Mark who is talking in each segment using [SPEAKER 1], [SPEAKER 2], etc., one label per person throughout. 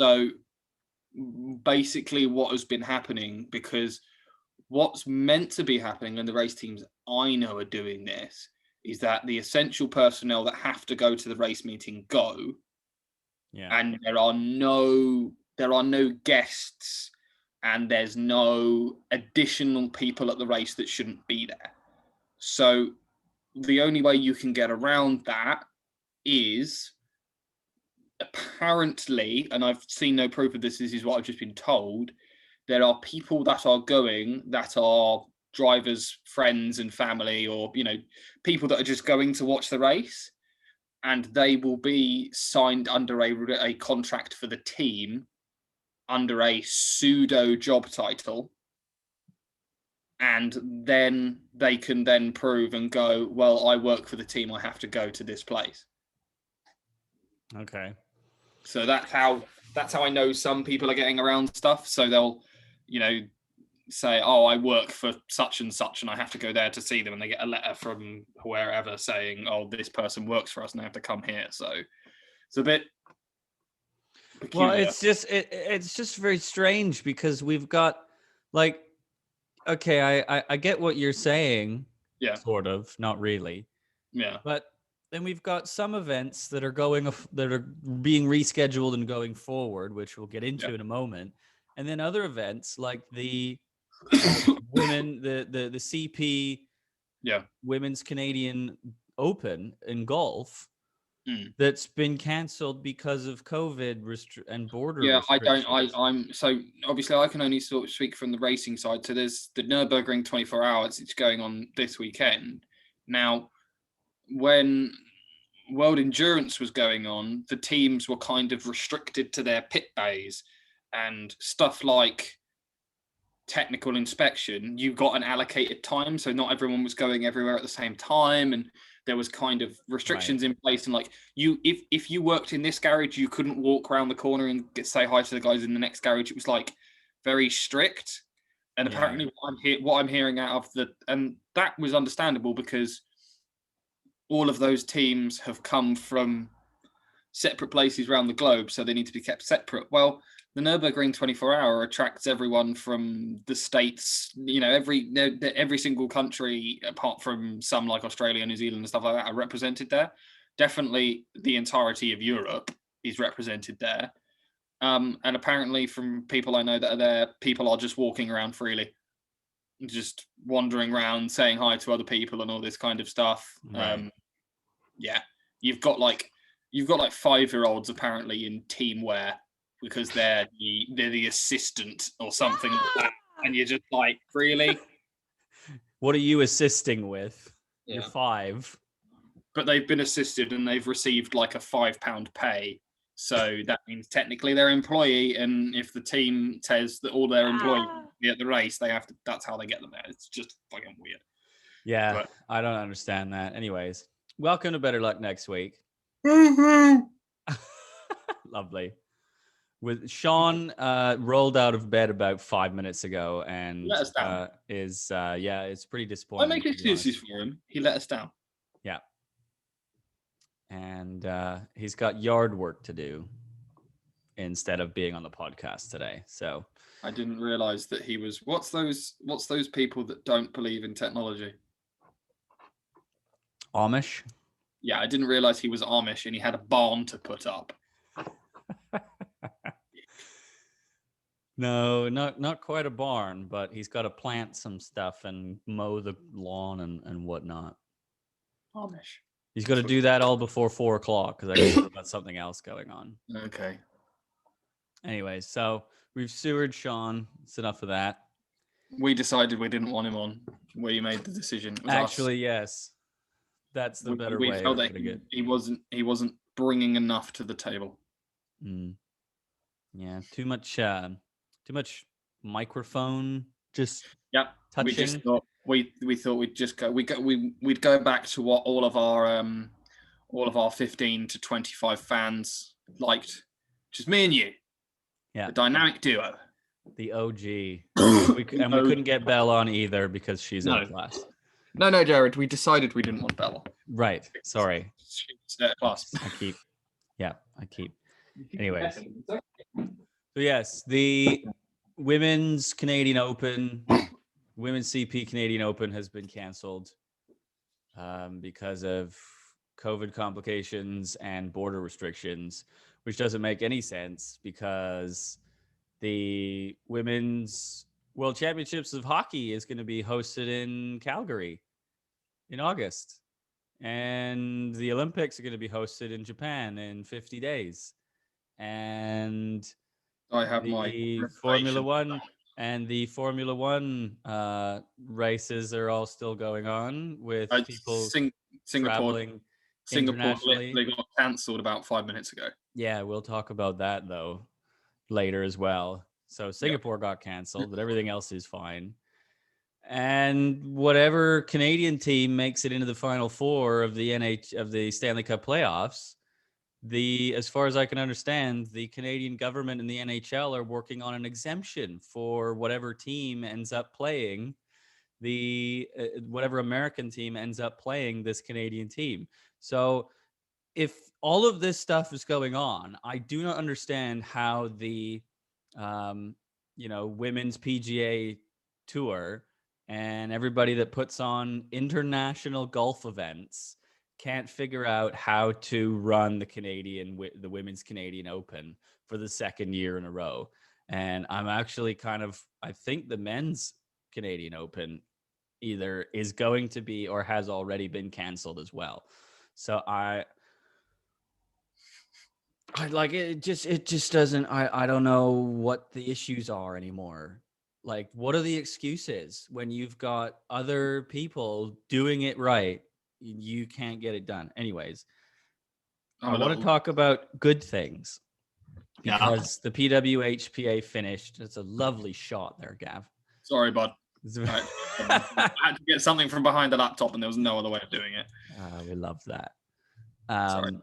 [SPEAKER 1] So basically what has been happening, because what's meant to be happening, and the race teams I know are doing this, is that the essential personnel that have to go to the race meeting go, and there are no guests, and there's no additional people at the race that shouldn't be there. So the only way you can get around that is, apparently, and I've seen no proof of this, this is what I've just been told, there are people that are going that are drivers' friends and family, or, you know, people that are just going to watch the race, and they will be signed under a contract for the team under a pseudo job title, and then they can then prove and go, well, I work for the team, I have to go to this place.
[SPEAKER 2] Okay.
[SPEAKER 1] So that's how I know some people are getting around stuff. So they'll, you know, say, oh, I work for such and such and I have to go there to see them, and they get a letter from wherever saying, oh, this person works for us and they have to come here. So it's a bit peculiar.
[SPEAKER 2] Well, it's just very strange, because we've got, like, okay, I get what you're saying.
[SPEAKER 1] Yeah.
[SPEAKER 2] Sort of, not really.
[SPEAKER 1] Yeah.
[SPEAKER 2] But then we've got some events that are being rescheduled and going forward, which we'll get into in a moment. And then other events like the women, the CP, Women's Canadian Open in golf, that's been cancelled because of COVID and border restrictions.
[SPEAKER 1] I'm so obviously I can only sort of speak from the racing side. So there's the Nürburgring 24 hours. It's going on this weekend. Now, when World Endurance was going on, the teams were kind of restricted to their pit bays, and stuff like technical inspection, you got an allocated time, so not everyone was going everywhere at the same time, and there was kind of restrictions in place. And like, you, if you worked in this garage, you couldn't walk around the corner and say hi to the guys in the next garage. It was like very strict. And apparently what I'm hearing out of and that was understandable, because all of those teams have come from separate places around the globe, so they need to be kept separate. Well, the Nürburgring 24-hour attracts everyone from the States, you know, every single country, apart from some like Australia, New Zealand and stuff like that, are represented there. Definitely the entirety of Europe is represented there. And apparently, from people I know that are there, people are just walking around freely, just wandering around, saying hi to other people and all this kind of stuff.
[SPEAKER 2] Right.
[SPEAKER 1] You've got like 5-year-olds apparently in team wear, because they're the assistant or something like that. And you're just like, really?
[SPEAKER 2] What are you assisting with?
[SPEAKER 1] Yeah.
[SPEAKER 2] You're 5.
[SPEAKER 1] But they've been assisted and they've received like a £5 pay. So that means technically they're employee. And if the team says that all their employees be at the race, they have to, that's how they get them there. It's just fucking weird.
[SPEAKER 2] Yeah, but I don't understand that. Anyways, welcome to Better Luck Next Week. Lovely. With Sean rolled out of bed about 5 minutes ago, and
[SPEAKER 1] let us down.
[SPEAKER 2] It's pretty disappointing.
[SPEAKER 1] I make excuses for him. He let us down.
[SPEAKER 2] Yeah. And he's got yard work to do instead of being on the podcast today. So
[SPEAKER 1] I didn't realize that he was what's those people that don't believe in technology?
[SPEAKER 2] Amish?
[SPEAKER 1] Yeah, I didn't realize he was Amish and he had a barn to put up.
[SPEAKER 2] No, not quite a barn, but he's got to plant some stuff and mow the lawn and whatnot.
[SPEAKER 1] Amish.
[SPEAKER 2] He's got to do that all before 4 o'clock, because I think got something else going on.
[SPEAKER 1] Okay.
[SPEAKER 2] Anyway, so we've sewered Sean. It's enough of that.
[SPEAKER 1] We decided we didn't want him on. We made the decision. It was
[SPEAKER 2] actually us. Yes, that's the better way. We felt that
[SPEAKER 1] he wasn't bringing enough to the table.
[SPEAKER 2] Yeah, too much microphone. Just touching.
[SPEAKER 1] We just thought we'd go back to what all of our 15 to 25 fans liked, which is me and you.
[SPEAKER 2] Yeah,
[SPEAKER 1] the dynamic duo,
[SPEAKER 2] the OG. we couldn't get Belle on either because she's in class.
[SPEAKER 1] No, Jared. We decided we didn't want Bella.
[SPEAKER 2] Right. Sorry.
[SPEAKER 1] She's class.
[SPEAKER 2] I keep. Anyways. So yes, the women's Canadian Open, women's CP Canadian Open has been canceled because of COVID complications and border restrictions, which doesn't make any sense because the Women's World Championships of Hockey is going to be hosted in Calgary in August. And the Olympics are going to be hosted in Japan in 50 days. And
[SPEAKER 1] I have
[SPEAKER 2] the Formula One and the Formula One races are all still going on with people traveling internationally.
[SPEAKER 1] They got cancelled about 5 minutes ago.
[SPEAKER 2] Yeah, we'll talk about that though later as well. So Singapore got canceled, but everything else is fine. And whatever Canadian team makes it into the Final Four of the Stanley Cup playoffs, as far as I can understand, the Canadian government and the NHL are working on an exemption for whatever team ends up playing whatever American team ends up playing this Canadian team. So if all of this stuff is going on, I do not understand how the women's PGA tour and everybody that puts on international golf events can't figure out how to run the women's Canadian Open for the second year in a row. And I'm actually I think the men's Canadian Open either is going to be or has already been canceled as well. So I like it just doesn't, I don't know what the issues are anymore. Like, what are the excuses when you've got other people doing it right? You can't get it done. Anyways, I want to talk about good things because the PWHPA finished. It's a lovely shot there, Gav.
[SPEAKER 1] Sorry, bud. I had to get something from behind the laptop and there was no other way of doing it.
[SPEAKER 2] We love that.
[SPEAKER 1] Sorry.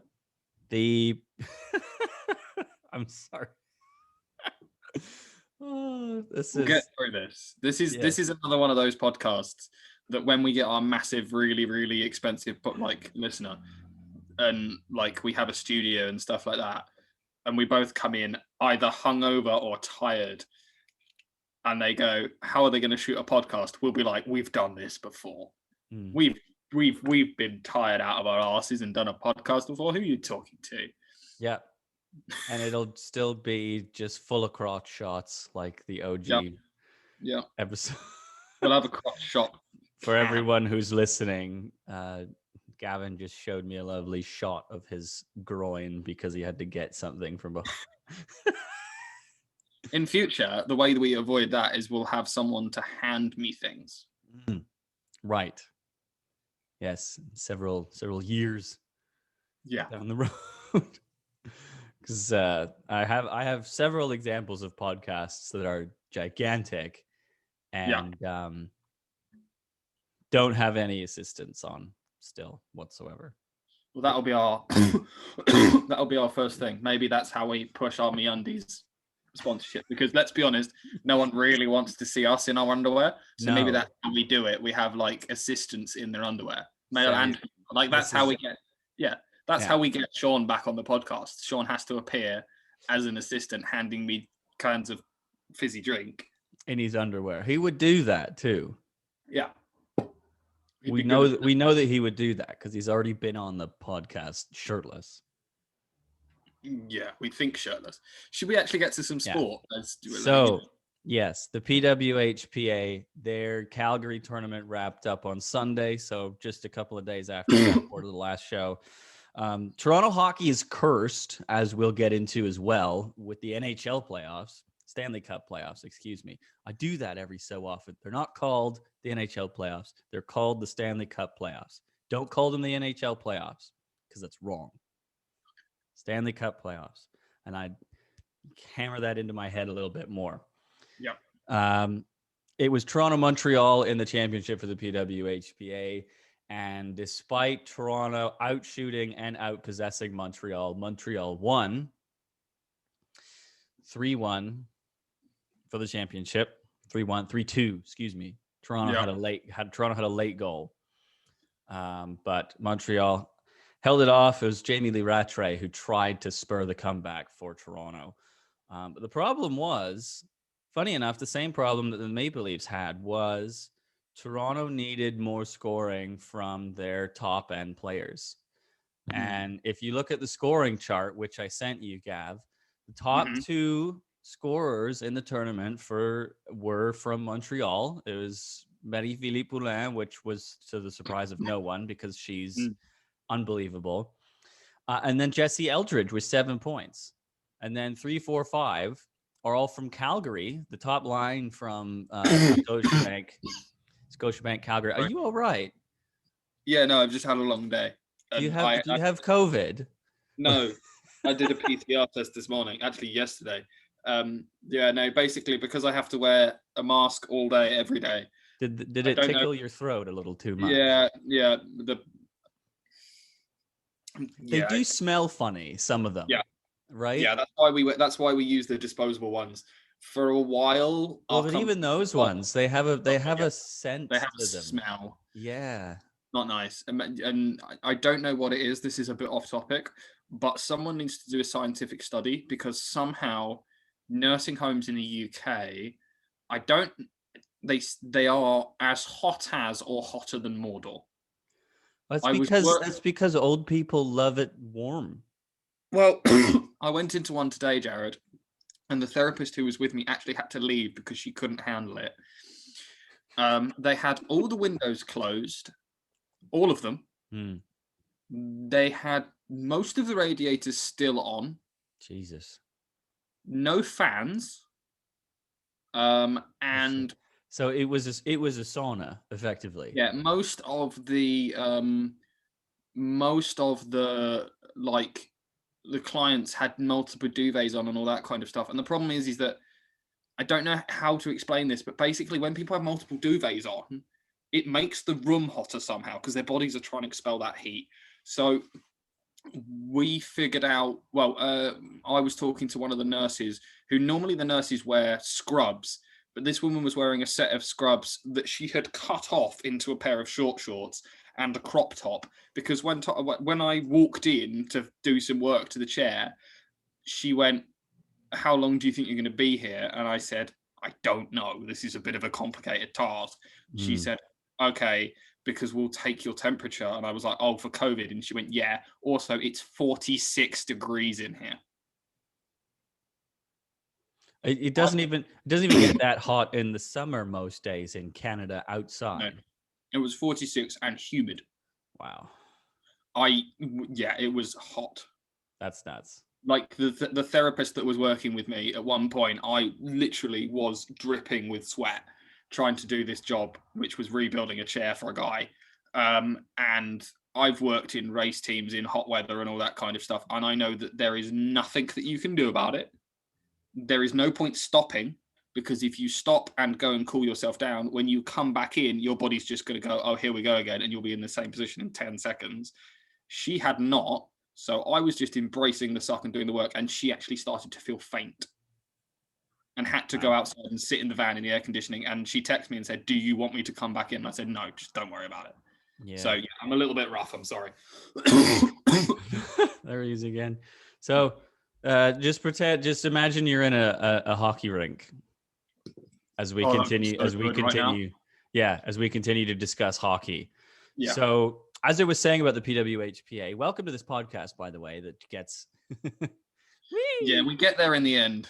[SPEAKER 2] I'm sorry.
[SPEAKER 1] We'll get through this. This is another one of those podcasts that when we get our massive, really, really expensive listener, and we have a studio and stuff like that, and we both come in either hungover or tired, and they go, "How are they going to shoot a podcast?" We'll be like, "We've done this before. We've been tired out of our asses and done a podcast before. Who are you talking to?"
[SPEAKER 2] Yeah. And it'll still be just full of crotch shots like the OG episode.
[SPEAKER 1] We'll have a crotch shot.
[SPEAKER 2] For everyone who's listening, Gavin just showed me a lovely shot of his groin because he had to get something from behind.
[SPEAKER 1] In future, the way that we avoid that is we'll have someone to hand me things.
[SPEAKER 2] Right. Yes. Several years down the road. Because I have several examples of podcasts that are gigantic and don't have any assistance on still whatsoever.
[SPEAKER 1] Well, that'll be our first thing. Maybe that's how we push our MeUndies sponsorship, because let's be honest, no one really wants to see us in our underwear. So maybe that's how we do it. We have assistants in their underwear, male and that's how we get. That's how we get Sean back on the podcast. Sean has to appear as an assistant, handing me kinds of fizzy drink
[SPEAKER 2] in his underwear. He would do that too.
[SPEAKER 1] Yeah,
[SPEAKER 2] we know that he would do that because he's already been on the podcast shirtless.
[SPEAKER 1] Yeah, we think shirtless. Should we actually get to some sport? Let's do it.
[SPEAKER 2] So, yes, the PWHPA, their Calgary tournament wrapped up on Sunday. So just a couple of days after we recorded the last show. Toronto hockey is cursed, as we'll get into as well, with the NHL playoffs, Stanley Cup playoffs, excuse me. I do that every so often. They're not called the NHL playoffs. They're called the Stanley Cup playoffs. Don't call them the NHL playoffs because that's wrong. Stanley Cup playoffs. And I hammer that into my head a little bit more.
[SPEAKER 1] Yeah.
[SPEAKER 2] It was Toronto-Montreal in the championship for the PWHPA. And despite Toronto outshooting and outpossessing Montreal, Montreal won 3-1 for the championship. 3-2, excuse me. Toronto had a late goal. But Montreal held it off. It was Jamie Lee Rattray who tried to spur the comeback for Toronto. But the problem was, funny enough, the same problem that the Maple Leafs had was Toronto needed more scoring from their top end players. And if you look at the scoring chart, which I sent you, Gav, the top two scorers in the tournament were from Montreal. It was Marie-Philippe Poulin, which was to the surprise of no one because she's unbelievable. And then Jesse Eldridge with 7 points. And then 3, 4, 5 are all from Calgary, the top line from Scotiabank, Calgary. Are you all right?
[SPEAKER 1] Yeah, no, I've just had a long day.
[SPEAKER 2] Do you have COVID?
[SPEAKER 1] No, I did a PCR test this morning, actually yesterday. Yeah, no, basically because I have to wear a mask all day, every day.
[SPEAKER 2] Did it tickle your throat a little too much?
[SPEAKER 1] Yeah.
[SPEAKER 2] They do smell funny, some of them.
[SPEAKER 1] Yeah.
[SPEAKER 2] Right?
[SPEAKER 1] Yeah, that's why we use the disposable ones. For a while.
[SPEAKER 2] Well, but even those ones, they have a scent.
[SPEAKER 1] They have
[SPEAKER 2] to
[SPEAKER 1] a
[SPEAKER 2] them.
[SPEAKER 1] smell.
[SPEAKER 2] Yeah.
[SPEAKER 1] Not nice. And I don't know what it is. This is a bit off topic, but someone needs to do a scientific study because somehow nursing homes in the UK, they are as hot as or hotter than Mordor.
[SPEAKER 2] That's because old people love it warm.
[SPEAKER 1] Well, I went into one today, Jared, and the therapist who was with me actually had to leave because she couldn't handle it. They had all the windows closed, all of them. They had most of the radiators still on.
[SPEAKER 2] Jesus. No
[SPEAKER 1] fans. And
[SPEAKER 2] so it was a sauna, effectively.
[SPEAKER 1] Yeah, most of the the clients had multiple duvets on and all that kind of stuff. And the problem is that I don't know how to explain this, but basically when people have multiple duvets on, it makes the room hotter somehow because their bodies are trying to expel that heat. So we figured out, I was talking to one of the nurses who normally the nurses wear scrubs, but this woman was wearing a set of scrubs that she had cut off into a pair of short shorts and a crop top because when I walked in to do some work to the chair, she went, "How long do you think you're going to be here?" And I said, "I don't know. This is a bit of a complicated task." She said, "Okay, because we'll take your temperature." And I was like, "Oh, for COVID?" And she went, "Yeah. Also, it's 46 degrees in here."
[SPEAKER 2] It doesn't even get that hot in the summer most days in Canada outside.
[SPEAKER 1] No, it was 46 and humid.
[SPEAKER 2] Wow.
[SPEAKER 1] It was hot.
[SPEAKER 2] That's nuts.
[SPEAKER 1] Like the therapist that was working with me at one point, I literally was dripping with sweat trying to do this job, which was rebuilding a chair for a guy. And I've worked in race teams in hot weather and all that kind of stuff. And I know that there is nothing that you can do about it. There is no point stopping because if you stop and go and cool yourself down, when you come back in, your body's just going to go, "Oh, here we go again." And you'll be in the same position in 10 seconds. She had not. So I was just embracing the suck and doing the work. And she actually started to feel faint and had to go outside and sit in the van in the air conditioning. And she texted me and said, "Do you want me to come back in?" And I said, "No, just don't worry about it." Yeah. So yeah, I'm a little bit rough. I'm sorry.
[SPEAKER 2] There he is again. So just imagine you're in a hockey rink as we continue to discuss hockey. Yeah. So as I was saying about the PWHPA, welcome to this podcast, by the way, that gets
[SPEAKER 1] yeah, we get there in the end.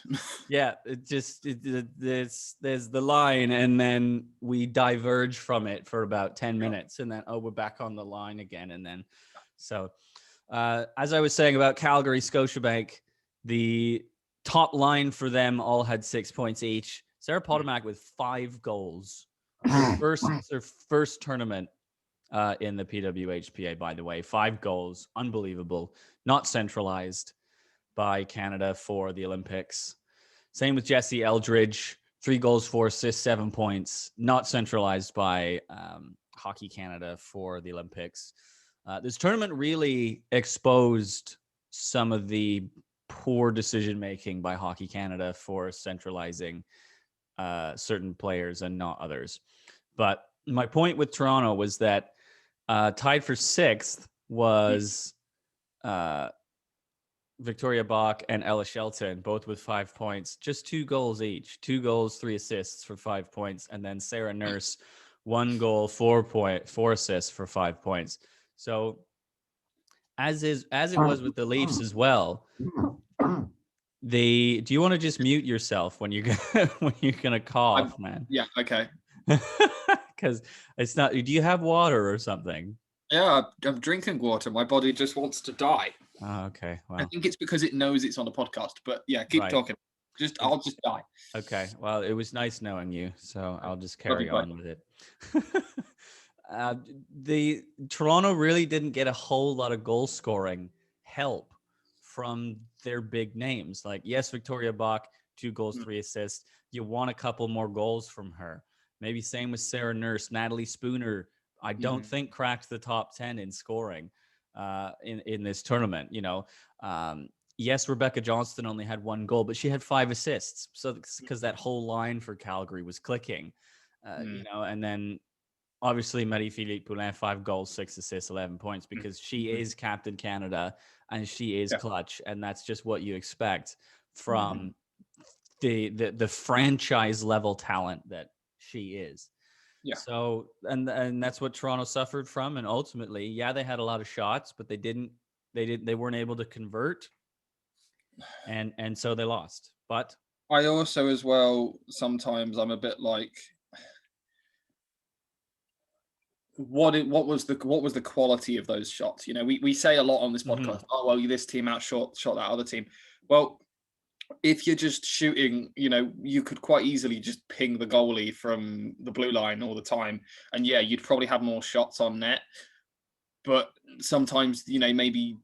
[SPEAKER 2] Yeah, there's the line and then we diverge from it for about 10 minutes and then we're back on the line again. And then so as I was saying about Calgary, Scotiabank, the top line for them all had 6 points each. Sarah Potomac with 5 goals. Their first tournament in the PWHPA, by the way. 5 goals. Unbelievable. Not centralized by Canada for the Olympics. Same with Jesse Eldridge. 3 goals, 4 assists, 7 points. Not centralized by Hockey Canada for the Olympics. This tournament really exposed some of the poor decision-making by Hockey Canada for centralizing certain players and not others. But my point with Toronto was that tied for 6th was Victoria Bach and Ella Shelton, both with 5 points, just 2 goals each, 2 goals, 3 assists for 5 points. And then Sarah Nurse, 1 goal, 4 assists for 5 points. So as it was with the Leafs as well. Do you want to just mute yourself when you're gonna cough, man?
[SPEAKER 1] Yeah, okay.
[SPEAKER 2] Because it's not. Do you have water or something?
[SPEAKER 1] Yeah, I'm drinking water. My body just wants to die.
[SPEAKER 2] Oh, okay. Well,
[SPEAKER 1] I think it's because it knows it's on a podcast. But yeah, keep talking. I'll just die.
[SPEAKER 2] Okay. Well, it was nice knowing you, so I'll just carry on with it. The Toronto really didn't get a whole lot of goal scoring help from their big names. Like, yes, Victoria Bach, 2 goals, 3 assists. You want a couple more goals from her. Maybe same with Sarah Nurse. Natalie Spooner, I don't think cracked the top 10 in scoring in this tournament. Yes, Rebecca Johnston only had 1 goal, but she had 5 assists. So because that whole line for Calgary was clicking, and then obviously Marie-Philippe Poulin, 5 goals, 6 assists, 11 points, because she is Captain Canada and she is clutch. And that's just what you expect from the franchise level talent that she is. Yeah. So, and that's what Toronto suffered from. And ultimately, yeah, they had a lot of shots, but they weren't able to convert. And so they lost. But
[SPEAKER 1] I also, as well, sometimes I'm a bit like, what was the quality of those shots? We say a lot on this podcast, oh, well, this team shot that other team. Well, if you're just shooting, you could quite easily just ping the goalie from the blue line all the time. And yeah, you'd probably have more shots on net. But sometimes, maybe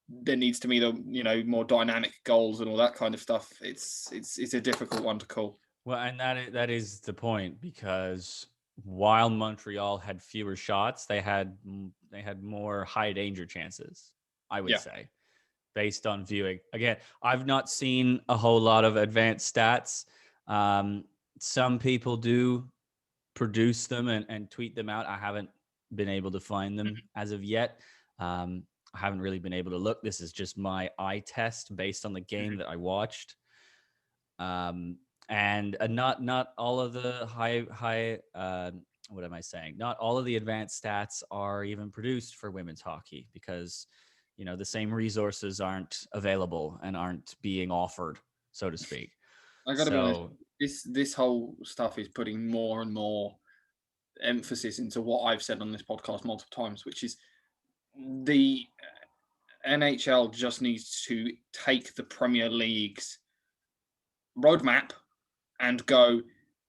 [SPEAKER 1] there needs to be the, more dynamic goals and all that kind of stuff. It's a difficult one to call.
[SPEAKER 2] Well, and that is the point, because while Montreal had fewer shots, they had more high danger chances, I would say, based on viewing. Again, I've not seen a whole lot of advanced stats. Some people do produce them and tweet them out. I haven't been able to find them as of yet. I haven't really been able to look. This is just my eye test based on the game that I watched. And not all of the high what am I saying? Not all of the advanced stats are even produced for women's hockey, because the same resources aren't available and aren't being offered, so to speak.
[SPEAKER 1] I gotta be honest, this whole stuff is putting more and more emphasis into what I've said on this podcast multiple times, which is the NHL just needs to take the Premier League's roadmap and go,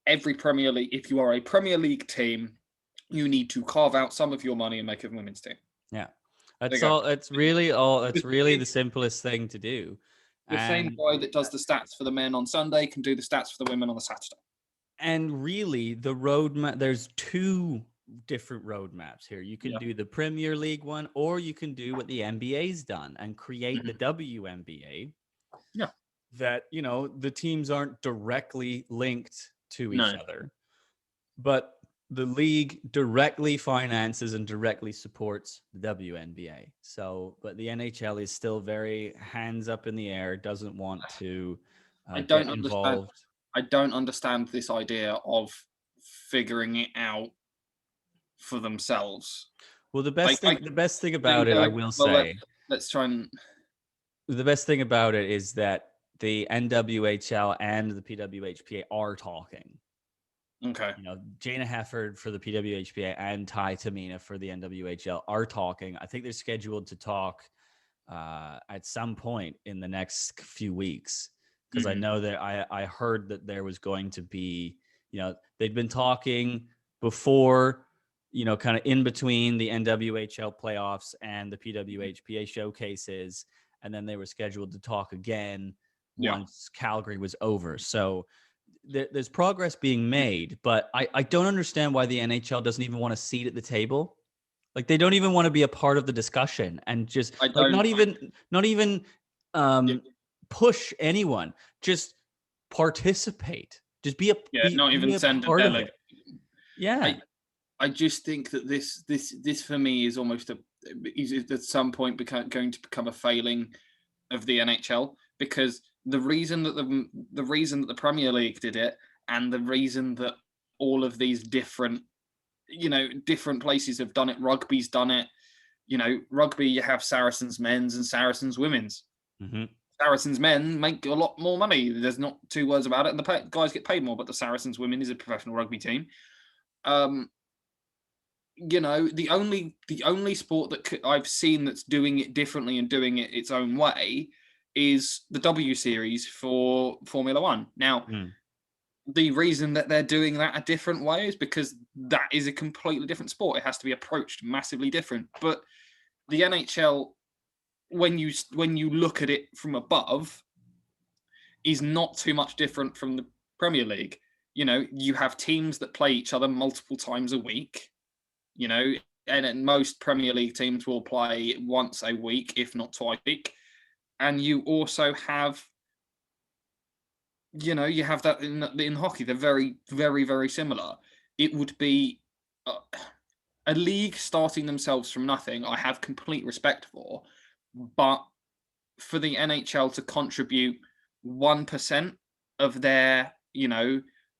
[SPEAKER 1] every Premier League, if you are a Premier League team, you need to carve out some of your money and make a women's team.
[SPEAKER 2] Yeah. It's really the simplest thing to do.
[SPEAKER 1] The same guy that does the stats for the men on Sunday can do the stats for the women on the Saturday.
[SPEAKER 2] And really, the roadmap, there's 2 different roadmaps here. You can do the Premier League one, or you can do what the NBA's done and create the WNBA.
[SPEAKER 1] Yeah.
[SPEAKER 2] That, the teams aren't directly linked to each other, but the league directly finances and directly supports the WNBA. So, but the NHL is still very hands up in the air, doesn't want to get involved.
[SPEAKER 1] I don't understand this idea of figuring it out for themselves.
[SPEAKER 2] Well, the best thing about it, I will say,
[SPEAKER 1] let's try and.
[SPEAKER 2] The best thing about it is that the NWHL and the PWHPA are talking.
[SPEAKER 1] Okay.
[SPEAKER 2] Jana Hefford for the PWHPA and Ty Tamina for the NWHL are talking. I think they're scheduled to talk at some point in the next few weeks, because I know that I heard that there was going to be, they'd been talking before, kind of in between the NWHL playoffs and the PWHPA showcases, and then they were scheduled to talk again once Calgary was over. So there's progress being made, but I don't understand why the NHL doesn't even want a seat at the table. Like, they don't even want to be a part of the discussion, and just not even push anyone. Just participate. Just be
[SPEAKER 1] not even send a delegate.
[SPEAKER 2] Yeah.
[SPEAKER 1] I just think that this for me is almost is at some point going to become a failing of the NHL, because the reason that the Premier League did it, and the reason that all of these different places have done it, rugby's done it. Rugby, you have Saracens men's and Saracens women's.
[SPEAKER 2] Mm-hmm.
[SPEAKER 1] Saracens men make a lot more money. There's not two words about it, and the guys get paid more. But the Saracens women is a professional rugby team. The only sport that I've seen that's doing it differently and doing it its own way is the W Series for Formula One. Now, the reason that they're doing that a different way is because that is a completely different sport. It has to be approached massively different. But the NHL, when you look at it from above, is not too much different from the Premier League. You have teams that play each other multiple times a week, and most Premier League teams will play once a week, if not twice a week. And you also have, you have that in hockey. They're very, very, very similar. It would be a league starting themselves from nothing. I have complete respect for, but for the NHL to contribute 1% of their,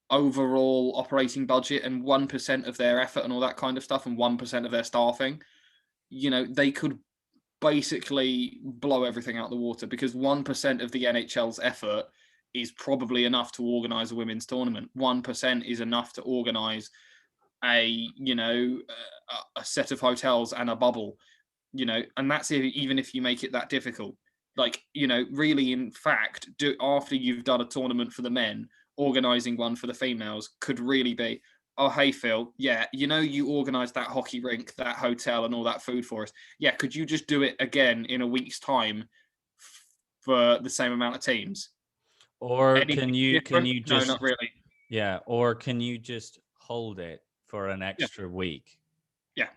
[SPEAKER 1] overall operating budget, and 1% of their effort and all that kind of stuff, and 1% of their staffing, they could basically blow everything out the water, because 1% of the NHL's effort is probably enough to organize a women's tournament. 1% is enough to organize a set of hotels and a bubble, and that's even if you make it that difficult. Really, in fact, after you've done a tournament for the men, organizing one for the females could really be, oh, hey, Phil, yeah, you organized that hockey rink, that hotel, and all that food for us. Yeah, could you just do it again in a week's time for the same amount of teams?
[SPEAKER 2] Or can you just...
[SPEAKER 1] No, not really.
[SPEAKER 2] Yeah, or can you just hold it for an extra week?
[SPEAKER 1] Yeah,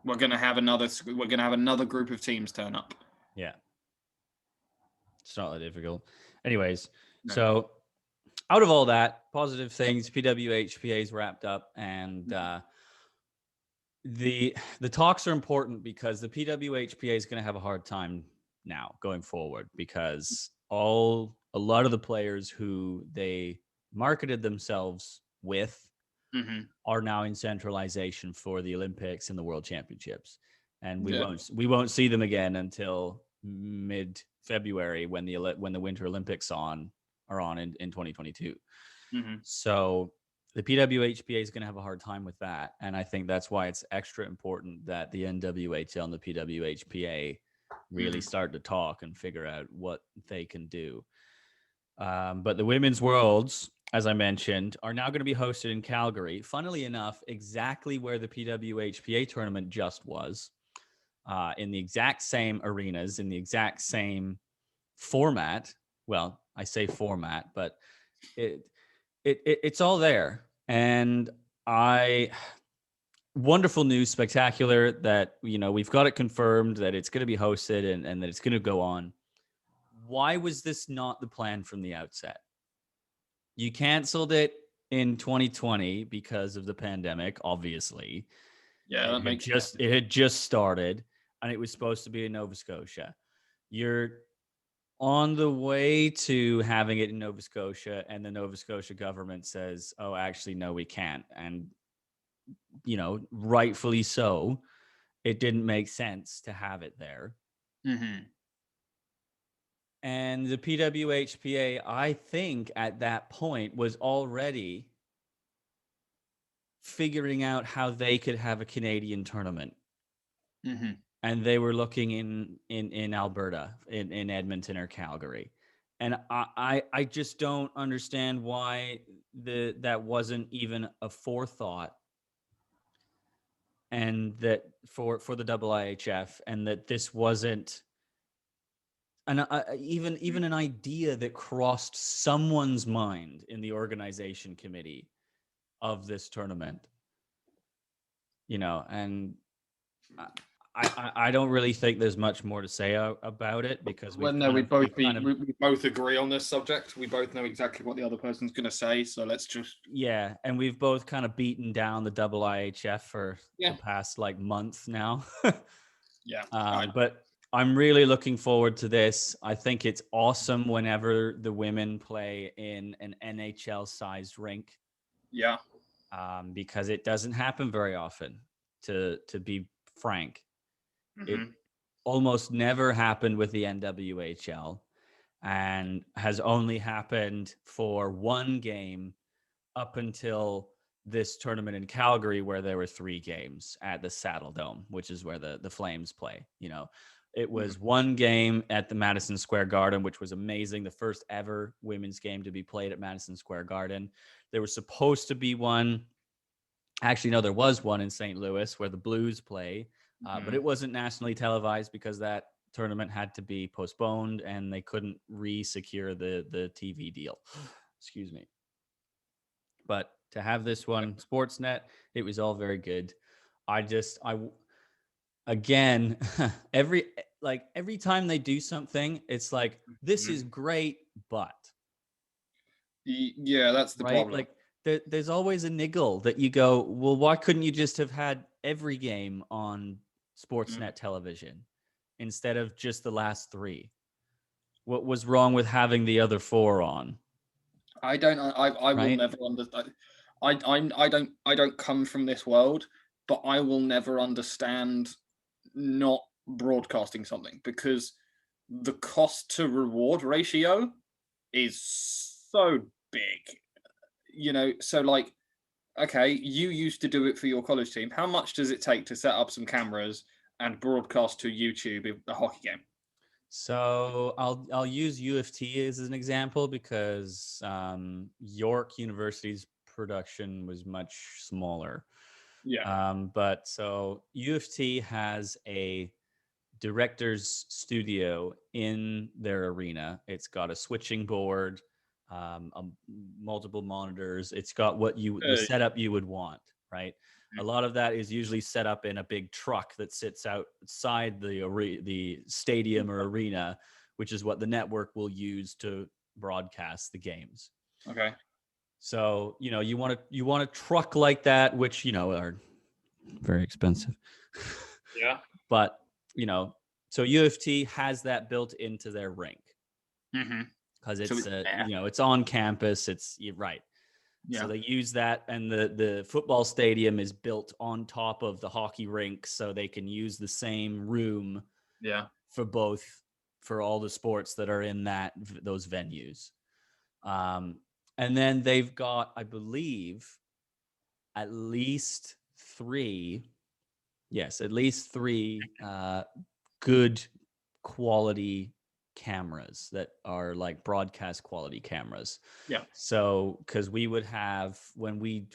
[SPEAKER 1] we're gonna have another group of teams turn up.
[SPEAKER 2] Yeah, it's not that difficult. Anyways, So out of all that, positive things, PWHPA's wrapped up, and the talks are important, because the PWHPA is going to have a hard time now going forward, because a lot of the players who they marketed themselves with are now in centralization for the Olympics and the World Championships, and we won't see them again until mid-February, when the Winter Olympics are on in 2022. So the PWHPA is going to have a hard time with that, and I think that's why it's extra important that the NWHL and the PWHPA really start to talk and figure out what they can do. But the Women's Worlds, as I mentioned, are now going to be hosted in Calgary. Funnily enough, exactly where the PWHPA tournament just was, in the exact same arenas, in the exact same format. Well, I say format, but it's all there. And wonderful news, spectacular that, we've got it confirmed that it's going to be hosted and that it's going to go on. Why was this not the plan from the outset? You canceled it in 2020 because of the pandemic, obviously.
[SPEAKER 1] Yeah, that makes sense.
[SPEAKER 2] It had just started, and it was supposed to be in Nova Scotia. You're on the way to having it in Nova Scotia, and the Nova Scotia government says, oh, actually, no, we can't. And, rightfully so, it didn't make sense to have it there. And the PWHPA, I think at that point, was already figuring out how they could have a Canadian tournament. And they were looking in Alberta, in Edmonton or Calgary. And I just don't understand why that wasn't even a forethought, and that for the IIHF, and that this wasn't even an idea that crossed someone's mind in the organization committee of this tournament. And I don't really think there's much more to say about it, because
[SPEAKER 1] we both agree on this subject. We both know exactly what the other person's going to say, so let's just...
[SPEAKER 2] Yeah, and we've both kind of beaten down the IIHF for the past month now.
[SPEAKER 1] Yeah.
[SPEAKER 2] But I'm really looking forward to this. I think it's awesome whenever the women play in an NHL-sized rink.
[SPEAKER 1] Yeah.
[SPEAKER 2] Because it doesn't happen very often, to be frank. It almost never happened with the NWHL and has only happened for one game up until this tournament in Calgary, where there were 3 games at the Saddle Dome, which is where the Flames play. It was one game at the Madison Square Garden, which was amazing. The first ever women's game to be played at Madison Square Garden. There was supposed to be one. Actually, no, there was one in St. Louis where the Blues play, but it wasn't nationally televised because that tournament had to be postponed and they couldn't re-secure the TV deal. Excuse me. But to have this one, Sportsnet, it was all very good. Again, every time they do something, it's like, this is great, but.
[SPEAKER 1] Yeah, that's the problem.
[SPEAKER 2] Like, there's always a niggle that you go, well, why couldn't you just have had every game on Sportsnet television instead of just the last 3? What was wrong with having the other 4 on?
[SPEAKER 1] I will never understand. I don't come from this world, but I will never understand not broadcasting something, because the cost to reward ratio is so big. So like, okay, you used to do it for your college team. How much does it take to set up some cameras and broadcast to YouTube a hockey game?
[SPEAKER 2] So I'll use U of T as an example, because York University's production was much smaller.
[SPEAKER 1] Yeah.
[SPEAKER 2] But so U of T has a director's studio in their arena. It's got a switching board, multiple monitors. It's got the setup you would want, right? A lot of that is usually set up in a big truck that sits outside the stadium or arena, which is what the network will use to broadcast the games.
[SPEAKER 1] Okay.
[SPEAKER 2] So, you want a truck like that, which, are very expensive.
[SPEAKER 1] Yeah.
[SPEAKER 2] But, so U of T has that built into their rink. Because it's, it's on campus. You're right. Yeah. So they use that, and the football stadium is built on top of the hockey rink, so they can use the same room.
[SPEAKER 1] Yeah.
[SPEAKER 2] For all the sports that are in those venues. And then they've got, I believe, at least 3 good quality cameras that are like broadcast quality cameras.
[SPEAKER 1] Yeah.
[SPEAKER 2] So, because we would have, when we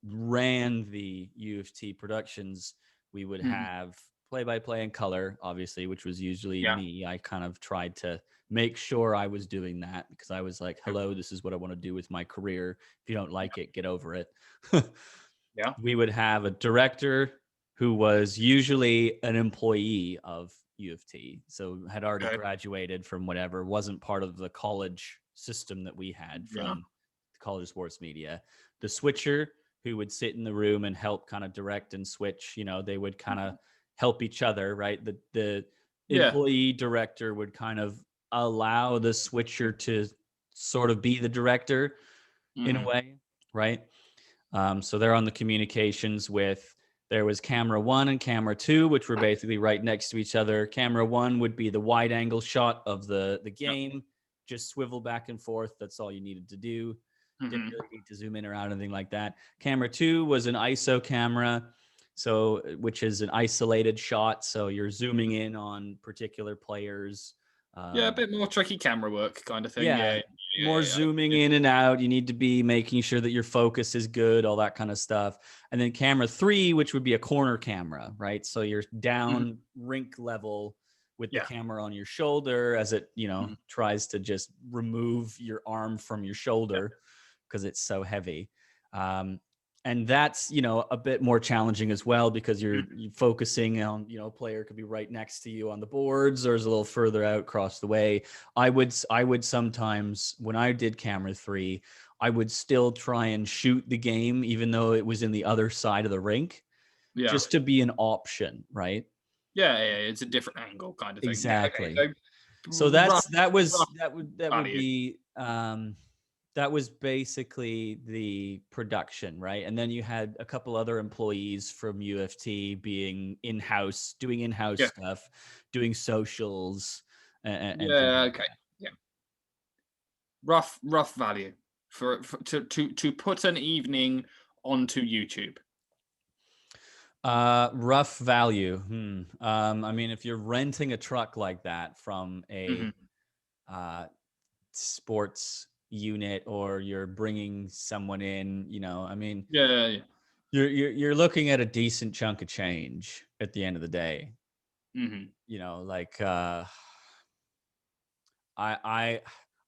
[SPEAKER 2] ran the U of T productions, we would have play-by-play in color, obviously, which was usually me. I kind of tried to make sure I was doing that, because I was like, hello, this is what I want to do with my career. If you don't like it, get over it.
[SPEAKER 1] Yeah.
[SPEAKER 2] We would have a director who was usually an employee of U of T, so had already graduated from whatever, wasn't part of the college system that we had from College of Sports Media. The switcher, who would sit in the room and help kind of direct and switch, they would kind of help each other, right? The employee director would kind of allow the switcher to sort of be the director in a way, right? So they're on the communications with, there was camera 1 and camera 2, which were basically right next to each other. Camera 1 would be the wide angle shot of the game, just swivel back and forth. That's all you needed to do. Didn't really need to zoom in or out, anything like that. Camera 2 was an ISO camera, which is an isolated shot. So you're zooming in on particular players.
[SPEAKER 1] A bit more tricky camera work kind of thing.
[SPEAKER 2] More zooming in and out. You need to be making sure that your focus is good, all that kind of stuff. And then camera 3, which would be a corner camera, right? So you're down rink level with the camera on your shoulder as it, tries to just remove your arm from your shoulder because it's so heavy. And that's, a bit more challenging as well, because you're focusing on, a player could be right next to you on the boards, or is a little further out across the way. I would sometimes, when I did camera 3, I would still try and shoot the game, even though it was in the other side of the rink, just to be an option, right?
[SPEAKER 1] Yeah, it's a different angle kind of thing.
[SPEAKER 2] Exactly.
[SPEAKER 1] Yeah, okay,
[SPEAKER 2] So
[SPEAKER 1] rough
[SPEAKER 2] that would
[SPEAKER 1] value.
[SPEAKER 2] be that was basically the production, right? And then you had a couple other employees from UFT being doing in-house
[SPEAKER 1] Yeah.
[SPEAKER 2] stuff, doing socials, and things
[SPEAKER 1] Yeah,
[SPEAKER 2] like
[SPEAKER 1] okay. Yeah. Rough value to put an evening onto YouTube.
[SPEAKER 2] rough value. I mean, if you're renting a truck like that from a
[SPEAKER 1] Mhm.
[SPEAKER 2] sports unit, or you're bringing someone in, I mean,
[SPEAKER 1] Yeah.
[SPEAKER 2] you're looking at a decent chunk of change at the end of the day.
[SPEAKER 1] Mhm.
[SPEAKER 2] Like I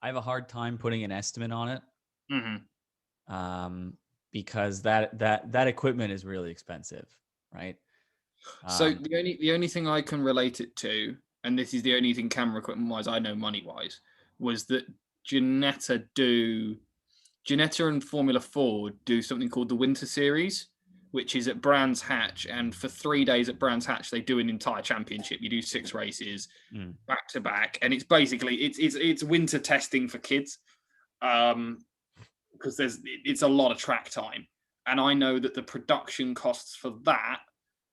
[SPEAKER 2] have a hard time putting an estimate on it,
[SPEAKER 1] Mhm.
[SPEAKER 2] because that equipment is really expensive, right?
[SPEAKER 1] So
[SPEAKER 2] Um,
[SPEAKER 1] the only thing I can relate it to, and this is the only thing camera equipment wise I know money wise, was that Ginetta and Formula Ford do something called the Winter Series, which is at Brands Hatch, and for 3 days at Brands Hatch they do an entire championship. You do 6 races back to back, and it's basically it's winter testing for kids, because it's a lot of track time, and I know that the production costs for that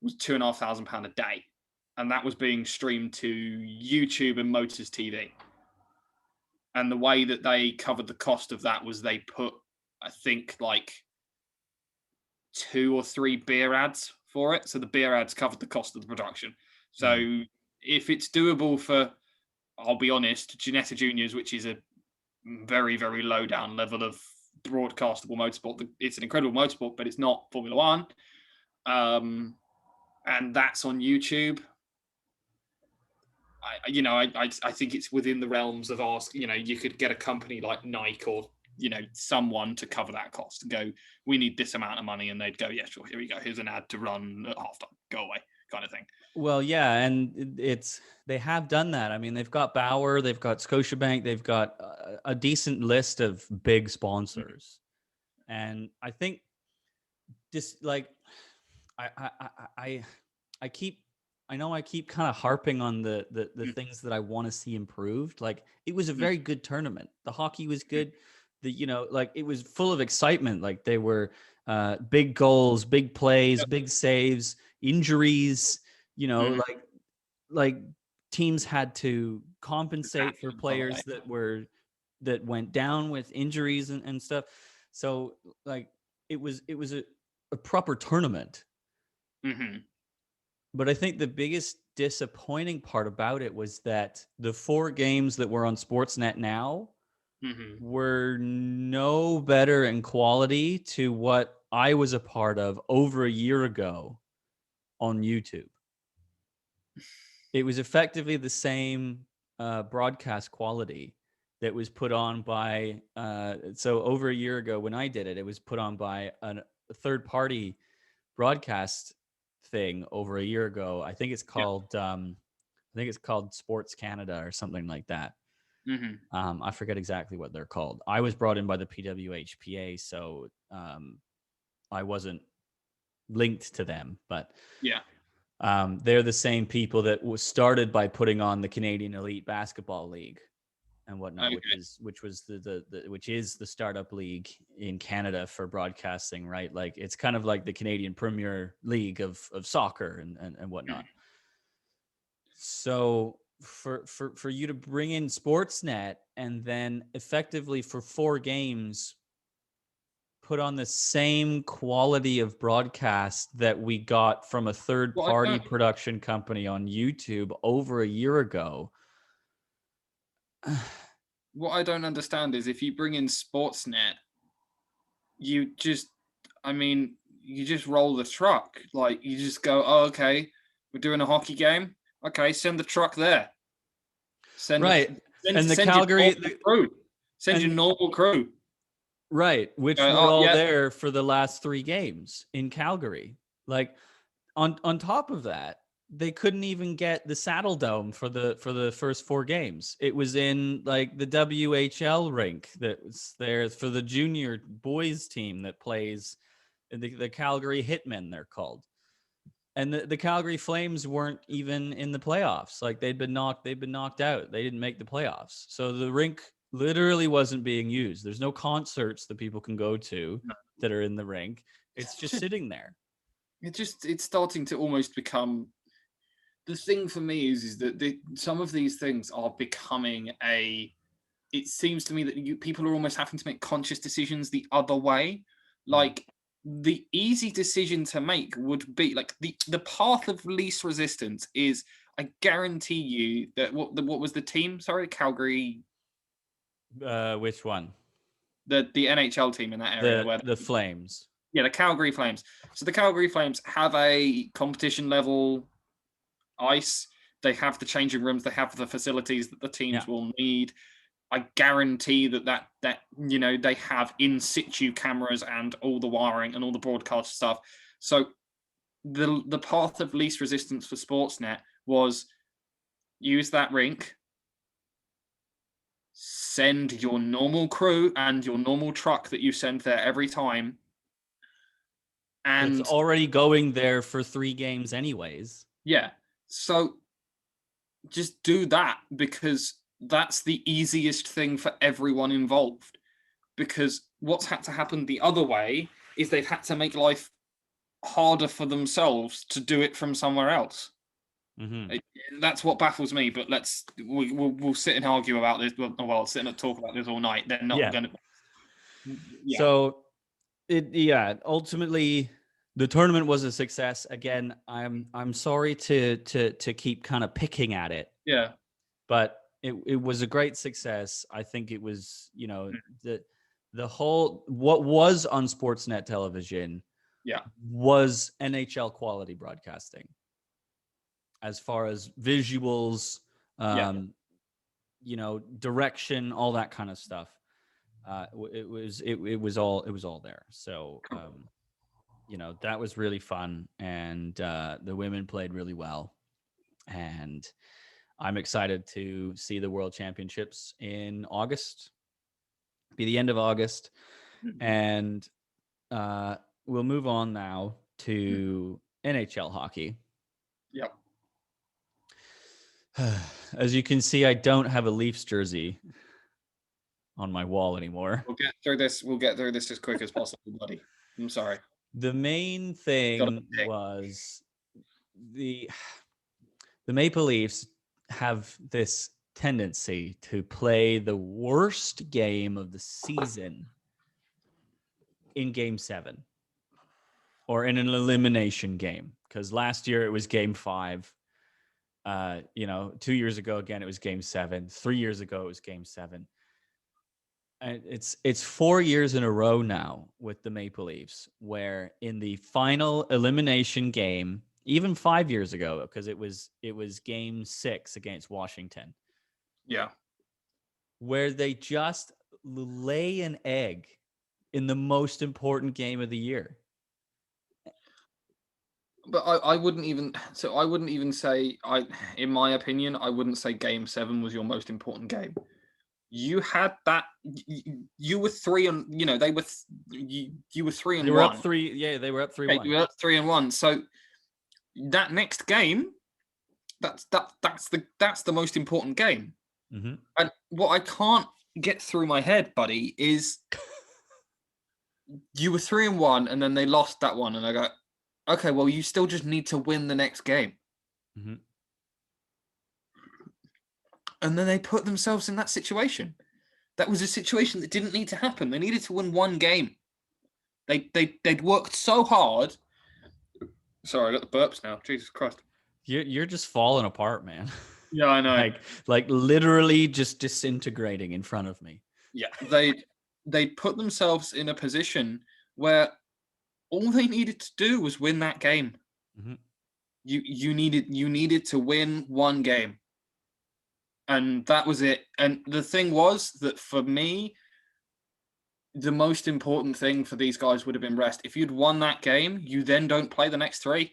[SPEAKER 1] was £2,500 a day, and that was being streamed to YouTube and Motors TV. And the way that they covered the cost of that was they put, I think, like 2 or 3 beer ads for it. So the beer ads covered the cost of the production. So if it's doable for, I'll be honest, Ginetta Juniors, which is a very, very low down level of broadcastable motorsport, it's an incredible motorsport, but it's not Formula One. And that's on YouTube. I think it's within the realms of you could get a company like Nike or, someone to cover that cost and go, we need this amount of money. And they'd go, yeah, sure. Here we go. Here's an ad to run at halftime. Go away, kind of thing.
[SPEAKER 2] Well, yeah, and they have done that. I mean, they've got Bauer, they've got Scotiabank, they've got a decent list of big sponsors, and I think just like I keep I know I keep kind of harping on the things that I want to see improved. Like, it was a very good tournament. The hockey was good. Like, it was full of excitement. Like, they were big goals, big plays, big saves, injuries. Like teams had to compensate for players that went down with injuries and stuff. So, like, it was a proper tournament. But I think the biggest disappointing part about it was that the 4 games that were on Sportsnet now were no better in quality to what I was a part of over a year ago on YouTube. It was effectively the same broadcast quality that was put on by so over a year ago when I did it, it was put on by a third party broadcast thing over a year ago. I think it's called Sports Canada or something like that. I forget exactly what they're called. I was brought in by the PWHPA, so I wasn't linked to them, but
[SPEAKER 1] Yeah.
[SPEAKER 2] they're the same people that was started by putting on the Canadian Elite Basketball League and whatnot,
[SPEAKER 1] Okay.
[SPEAKER 2] which is the startup league in Canada for broadcasting, right? Like, it's kind of like the Canadian Premier League of soccer and whatnot. So for you to bring in Sportsnet and then effectively for 4 games put on the same quality of broadcast that we got from a third party production company on YouTube over a year ago.
[SPEAKER 1] What I don't understand is if you bring in Sportsnet, you just roll the truck. Like, you just go, oh, okay, we're doing a hockey game. Okay, send the truck there. Send
[SPEAKER 2] the Calgary
[SPEAKER 1] crew. Send your normal crew.
[SPEAKER 2] Right, which were all there for the last 3 games in Calgary. Like, on top of that, they couldn't even get the Saddle Dome for the first 4 games. It was in like the WHL rink that was there for the junior boys team that plays the Calgary Hitmen, they're called. And the Calgary Flames weren't even in the playoffs. Like they'd been knocked out. They didn't make the playoffs. So the rink literally wasn't being used. There's no concerts that people can go to that are in the rink. It's just sitting there.
[SPEAKER 1] It's starting to almost become, the thing for me is that some of these things are becoming it seems to me that people are almost having to make conscious decisions the other way. Like the easy decision to make would be like the path of least resistance is, I guarantee you that what was the team? Sorry, Calgary.
[SPEAKER 2] Which one?
[SPEAKER 1] The NHL team in that area,
[SPEAKER 2] the Flames.
[SPEAKER 1] Yeah, the Calgary Flames. So the Calgary Flames have a competition level ice. They have the changing rooms. They have the facilities that the teams will need. I guarantee that they have in situ cameras and all the wiring and all the broadcast stuff. So the path of least resistance for Sportsnet was use that rink, send your normal crew and your normal truck that you send there every time. And
[SPEAKER 2] it's already going there for 3 games anyways.
[SPEAKER 1] Yeah. So just do that, because that's the easiest thing for everyone involved. Because what's had to happen the other way is they've had to make life harder for themselves to do it from somewhere else. That's what baffles me. But we'll sit and argue about this. Well, sit and talk about this all night. They're not going to.
[SPEAKER 2] Yeah. So ultimately the tournament was a success. Again, I'm sorry to keep kind of picking at it.
[SPEAKER 1] Yeah.
[SPEAKER 2] But it was a great success. I think it was, the whole, what was on Sportsnet television was NHL quality broadcasting. As far as visuals, direction, all that kind of stuff. It was all there. So, that was really fun. And the women played really well. And I'm excited to see the World Championships in August. Be the end of August. And we'll move on now to NHL hockey.
[SPEAKER 1] Yep.
[SPEAKER 2] As you can see, I don't have a Leafs jersey on my wall anymore.
[SPEAKER 1] We'll get through this. We'll get through this as quick as possible, buddy. I'm sorry.
[SPEAKER 2] The main thing was the Maple Leafs have this tendency to play the worst game of the season in Game 7 or in an elimination game. Because last year it was Game 5. 2 years ago, again, it was Game 7. 3 years ago, it was Game 7. And it's 4 years in a row now with the Maple Leafs, where in the final elimination game, even 5 years ago, because it was Game 6 against Washington.
[SPEAKER 1] Yeah.
[SPEAKER 2] Where they just lay an egg in the most important game of the year.
[SPEAKER 1] But I wouldn't even say, in my opinion, I wouldn't say Game 7 was your most important game. You had that. You were 3 and they were. You were 3 and 1.
[SPEAKER 2] They were up 3. Yeah, they were up 3-1.
[SPEAKER 1] You were up 3 and 1. So that next game, that's the most important game.
[SPEAKER 2] Mm-hmm.
[SPEAKER 1] And what I can't get through my head, buddy, is you were 3 and 1, and then they lost that one, and I go, okay, well, you still just need to win the next game.
[SPEAKER 2] Mm-hmm.
[SPEAKER 1] And then they put themselves in that situation. That was a situation that didn't need to happen. They needed to win one game. They'd worked so hard. Sorry, I got the burps now. Jesus Christ.
[SPEAKER 2] You're just falling apart, man.
[SPEAKER 1] Yeah, I know.
[SPEAKER 2] like literally just disintegrating in front of me.
[SPEAKER 1] Yeah, they put themselves in a position where all they needed to do was win that game.
[SPEAKER 2] Mm-hmm.
[SPEAKER 1] You needed to win one game. And that was it. And the thing was that for me, the most important thing for these guys would have been rest. If you'd won that game, you then don't play the next 3.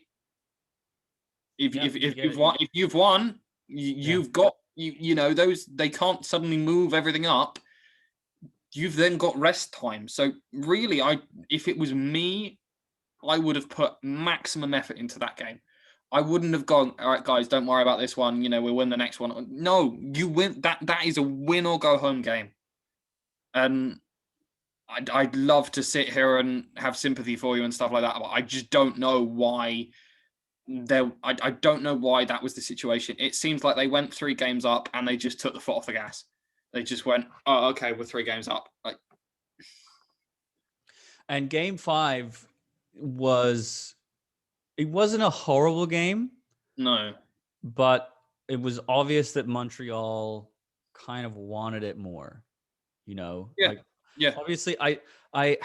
[SPEAKER 1] If you've won, you've got those. They can't suddenly move everything up. You've then got rest time. So really, if it was me, I would have put maximum effort into that game. I wouldn't have gone, all right, guys, don't worry about this one. We'll win the next one. No, you win. That is a win or go home game. And I'd love to sit here and have sympathy for you and stuff like that, but I just don't know why I don't know why that was the situation. It seems like they went 3 games up and they just took the foot off the gas. They just went, oh, okay, we're 3 games up.
[SPEAKER 2] And game 5 wasn't a horrible game.
[SPEAKER 1] No.
[SPEAKER 2] But it was obvious that Montreal kind of wanted it more,
[SPEAKER 1] Yeah.
[SPEAKER 2] Like obviously I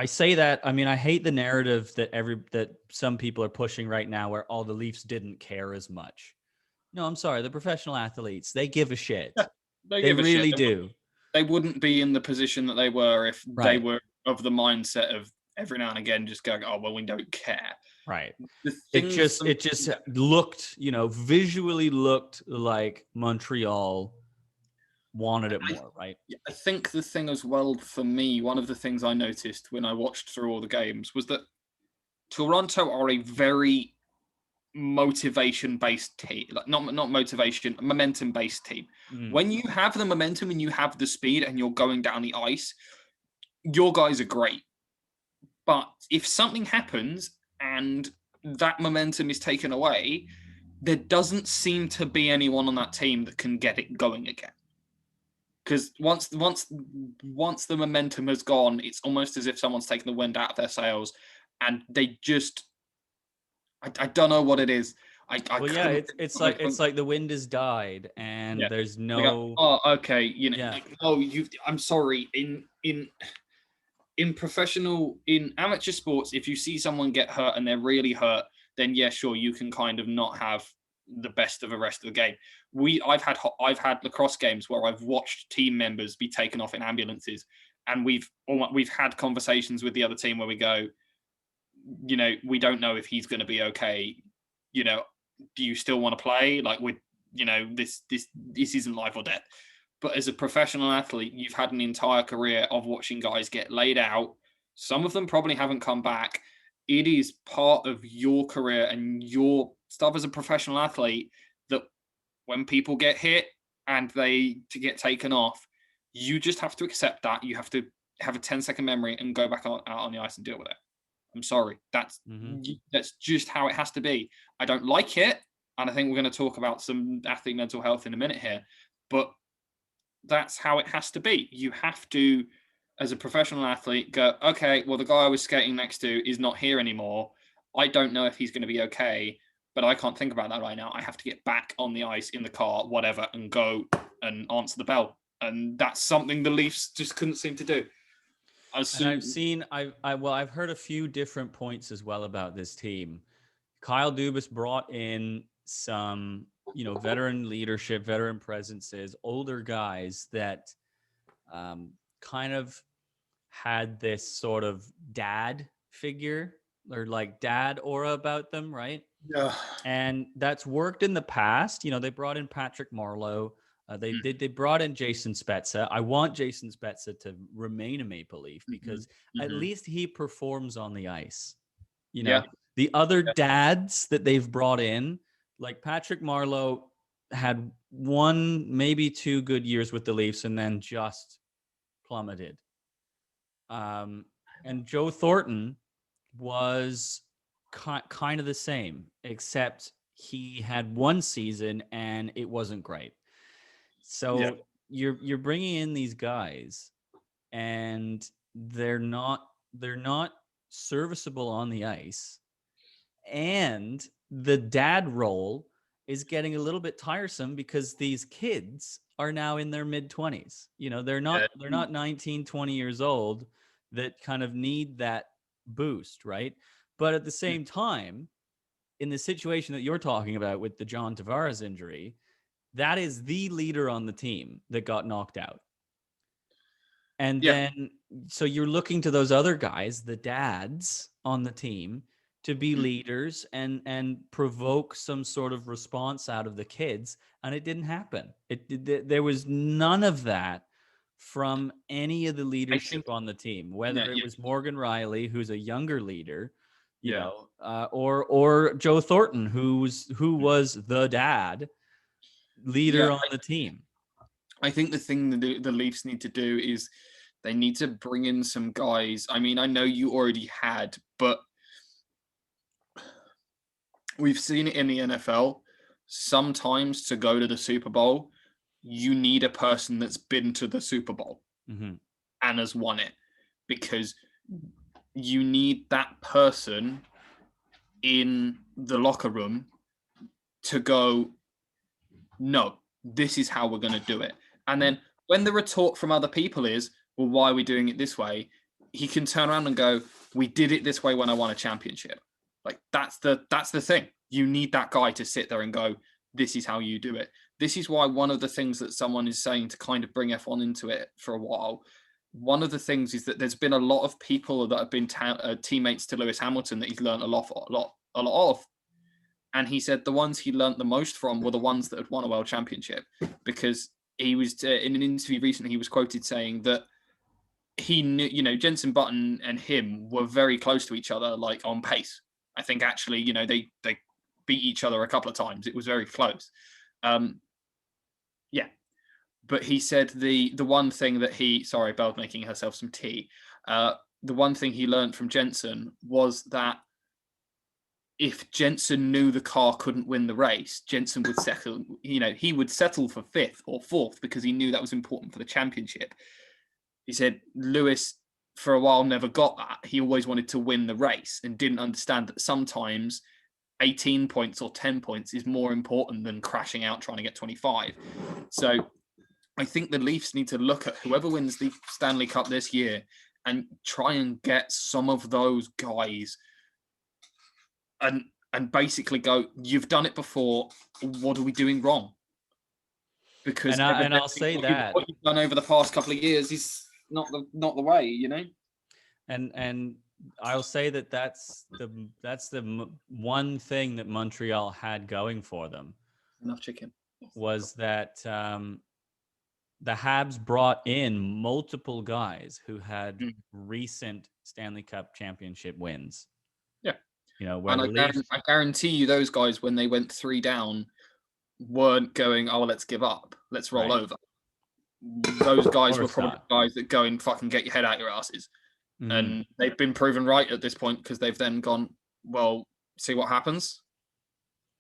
[SPEAKER 2] say that. I mean, I hate the narrative that some people are pushing right now where all the Leafs didn't care as much. No, I'm sorry. The professional athletes, they give a shit.
[SPEAKER 1] Yeah,
[SPEAKER 2] they really do.
[SPEAKER 1] They wouldn't be in the position that they were if they were of the mindset of every now and again just going, oh, well, we don't care.
[SPEAKER 2] Right. It just looked, visually looked like Montreal wanted it more, right?
[SPEAKER 1] I think the thing as well for me, one of the things I noticed when I watched through all the games was that Toronto are a very motivation-based team, like not motivation, momentum-based team. When you have the momentum and you have the speed and you're going down the ice, your guys are great. But if something happens and that momentum is taken away, there doesn't seem to be anyone on that team that can get it going again. Because once the momentum has gone, it's almost as if someone's taken the wind out of their sails, and they just, I don't know what it is.
[SPEAKER 2] It's like the wind has died, and there's no.
[SPEAKER 1] Oh, okay. I'm sorry. In amateur sports, if you see someone get hurt and they're really hurt, then yeah, sure, you can kind of not have the best of the rest of the game. I've had lacrosse games where I've watched team members be taken off in ambulances, and we've had conversations with the other team where we go, we don't know if he's going to be okay. Do you still want to play? Like, this isn't life or death. But as a professional athlete, you've had an entire career of watching guys get laid out. Some of them probably haven't come back. It is part of your career and your stuff as a professional athlete that when people get hit and to get taken off, you just have to accept that. You have to have a 10-second memory and go back out on the ice and deal with it. I'm sorry. That's just how it has to be. I don't like it. And I think we're going to talk about some athlete mental health in a minute here. But that's how it has to be. You have to, as a professional athlete, go, okay, well, the guy I was skating next to is not here anymore. I don't know if he's going to be okay, but I can't think about that right now. I have to get back on the ice, in the car, whatever, and go and answer the bell. And that's something the Leafs just couldn't seem to do.
[SPEAKER 2] I've heard a few different points as well about this team. Kyle Dubas brought in some, veteran leadership, veteran presences, older guys that kind of had this sort of dad figure or like dad aura about them, right?
[SPEAKER 1] Yeah.
[SPEAKER 2] And that's worked in the past. They brought in Patrick Marleau. They brought in Jason Spezza. I want Jason Spezza to remain a Maple Leaf because at least he performs on the ice. The other dads that they've brought in, like Patrick Marleau, had 1, maybe 2 good years with the Leafs and then just plummeted. And Joe Thornton was kind of the same, except he had 1 season and it wasn't great. So you're bringing in these guys, and they're not serviceable on the ice, and the dad role is getting a little bit tiresome because these kids are now in their mid-20s. They're not 19, 20 years old that kind of need that boost, right? But at the same time, in the situation that you're talking about with the John Tavares injury, that is the leader on the team that got knocked out. And then, so you're looking to those other guys, the dads on the team, to be leaders and provoke some sort of response out of the kids. And it didn't happen. There was none of that from any of the leadership on the team, whether it was Morgan Riley, who's a younger leader, you know, or Joe Thornton, who was the dad leader on the team.
[SPEAKER 1] I think the thing that the Leafs need to do is they need to bring in some guys. I mean, I know you already had, but we've seen it in the NFL. Sometimes to go to the Super Bowl, you need a person that's been to the Super Bowl and has won it, because you need that person in the locker room to go, no, this is how we're going to do it. And then when the retort from other people is, well, why are we doing it this way? He can turn around and go, we did it this way when I won a championship. Like, that's the thing. You need that guy to sit there and go, this is how you do it. This is why one of the things that someone is saying to kind of bring F1 into it for a while, one of the things is that there's been a lot of people that have been teammates to Lewis Hamilton that he's learned a lot of. And he said the ones he learned the most from were the ones that had won a world championship, because he was in an interview recently, he was quoted saying that he knew, you know, Jenson Button and him were very close to each other, like on pace. I think actually, you know, they beat each other a couple of times. It was very close. Yeah. But he said the one thing that sorry, Belle's making herself some tea. The one thing he learned from Jenson was that if Jenson knew the car couldn't win the race, Jenson would settle, you know, he would settle for 5th or 4th because he knew that was important for the championship. He said Lewis, for a while, never got that. He always wanted to win the race and didn't understand that sometimes 18 points or 10 points is more important than crashing out trying to get 25. So I think the Leafs need to look at whoever wins the Stanley Cup this year and try and get some of those guys and basically go, you've done it before, what are we doing wrong? Because
[SPEAKER 2] I'll say that
[SPEAKER 1] what you've done over the past couple of years is not the way, you know.
[SPEAKER 2] And I'll say that's the one thing that Montreal had going for them.
[SPEAKER 1] Enough chicken.
[SPEAKER 2] Was that the Habs brought in multiple guys who had recent Stanley Cup championship wins.
[SPEAKER 1] Yeah.
[SPEAKER 2] You know,
[SPEAKER 1] and I guarantee you those guys, when they went 3 down, weren't going, oh, let's give up. Let's roll over. Those guys were probably guys that go and fucking get your head out your asses. And they've been proven right at this point because they've then gone, well, see what happens.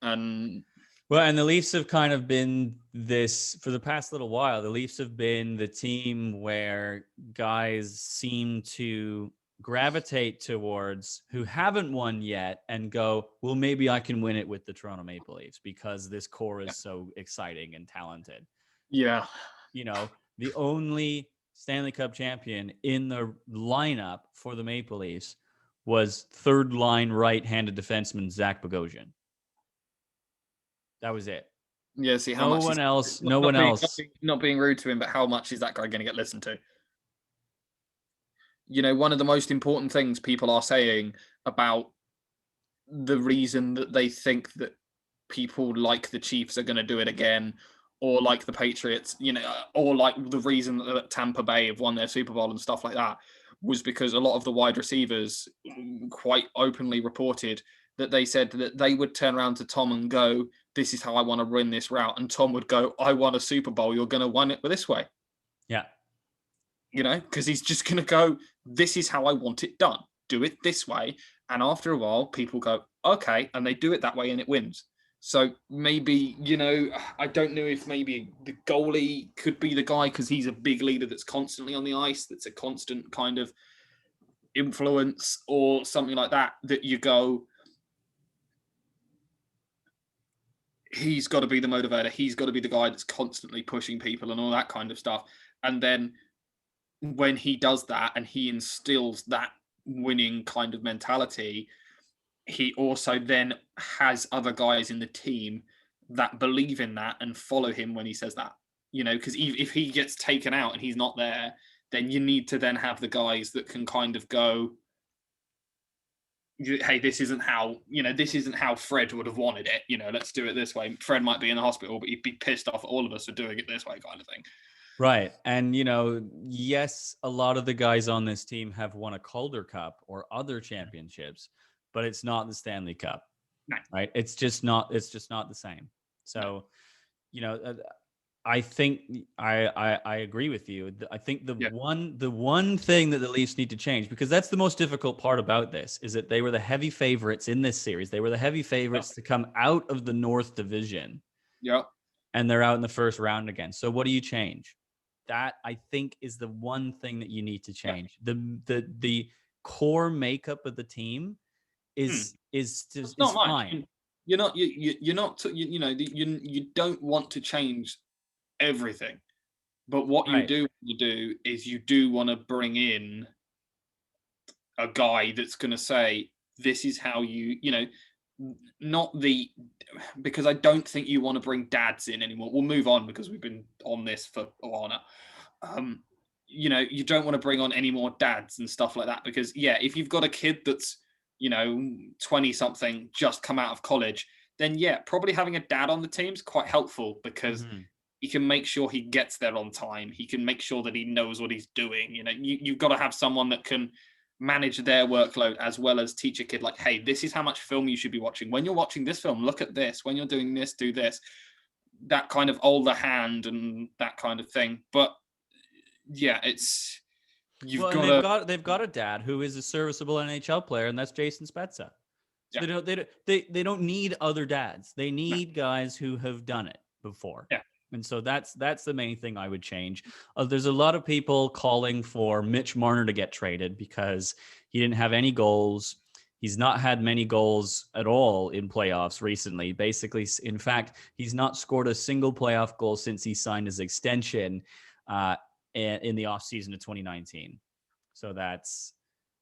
[SPEAKER 1] And
[SPEAKER 2] the Leafs have kind of been this for the past little while. The Leafs have been the team where guys seem to gravitate towards who haven't won yet and go, well, maybe I can win it with the Toronto Maple Leafs because this core is so exciting and talented.
[SPEAKER 1] Yeah.
[SPEAKER 2] You know, the only Stanley Cup champion in the lineup for the Maple Leafs was third line right-handed defenseman Zach Bogosian. That was it.
[SPEAKER 1] Yeah, see how
[SPEAKER 2] no
[SPEAKER 1] much
[SPEAKER 2] one else. No one else.
[SPEAKER 1] Not being rude to him, but how much is that guy going to get listened to? You know, one of the most important things people are saying about the reason that they think that people like the Chiefs are going to do it again, or like the Patriots, you know, or like the reason that Tampa Bay have won their Super Bowl and stuff like that, was because a lot of the wide receivers quite openly reported that they said that they would turn around to Tom and go, this is how I want to run this route. And Tom would go, I won a Super Bowl. You're going to win it this way.
[SPEAKER 2] Yeah.
[SPEAKER 1] You know, because he's just going to go, this is how I want it done. Do it this way. And after a while, people go, okay. And they do it that way and it wins. So maybe, you know, I don't know if maybe the goalie could be the guy because he's a big leader that's constantly on the ice, that's a constant kind of influence or something like that, that you go, he's got to be the motivator. He's got to be the guy that's constantly pushing people and all that kind of stuff. And then when he does that and he instills that winning kind of mentality, he also then has other guys in the team that believe in that and follow him when he says that, you know, because if he gets taken out and he's not there, then you need to then have the guys that can kind of go, hey, this isn't how Fred would have wanted it. You know, let's do it this way. Fred might be in the hospital, but he'd be pissed off at all of us for doing it this way kind of thing.
[SPEAKER 2] Right. And, you know, yes, a lot of the guys on this team have won a Calder Cup or other championships, but it's not the Stanley Cup.
[SPEAKER 1] No.
[SPEAKER 2] Right? It's just not the same. So, I think I agree with you. I think the one thing that the Leafs need to change, because that's the most difficult part about this, is that they were the heavy favorites in this series. They were the heavy favorites to come out of the North Division.
[SPEAKER 1] Yeah.
[SPEAKER 2] And they're out in the first round again. So what do you change? That, I think, is the one thing that you need to change. The core makeup of the team is
[SPEAKER 1] not much.
[SPEAKER 2] fine.
[SPEAKER 1] You don't want to change everything, but what you do want to do is you do want to bring in a guy that's going to say, this is how because I don't think you want to bring dads in anymore. We'll move on because we've been on this for a while now. You don't want to bring on any more dads and stuff like that, because if you've got a kid that's 20 something, just come out of college, then probably having a dad on the team is quite helpful, because he can make sure he gets there on time. He can make sure that he knows what he's doing. You've got to have someone that can manage their workload as well as teach a kid, like, hey, this is how much film you should be watching. When you're watching this film, look at this. When you're doing this, do this. That kind of older hand and that kind of thing. But they've got a dad who is a serviceable NHL player, and that's Jason Spezza. So they don't need other dads. They need guys who have done it before. Yeah. And so that's the main thing I would change. There's a lot of people calling for Mitch Marner to get traded because he didn't have any goals. He's not had many goals at all in playoffs recently. Basically, in fact, he's not scored a single playoff goal since he signed his extension in the offseason of 2019. So that's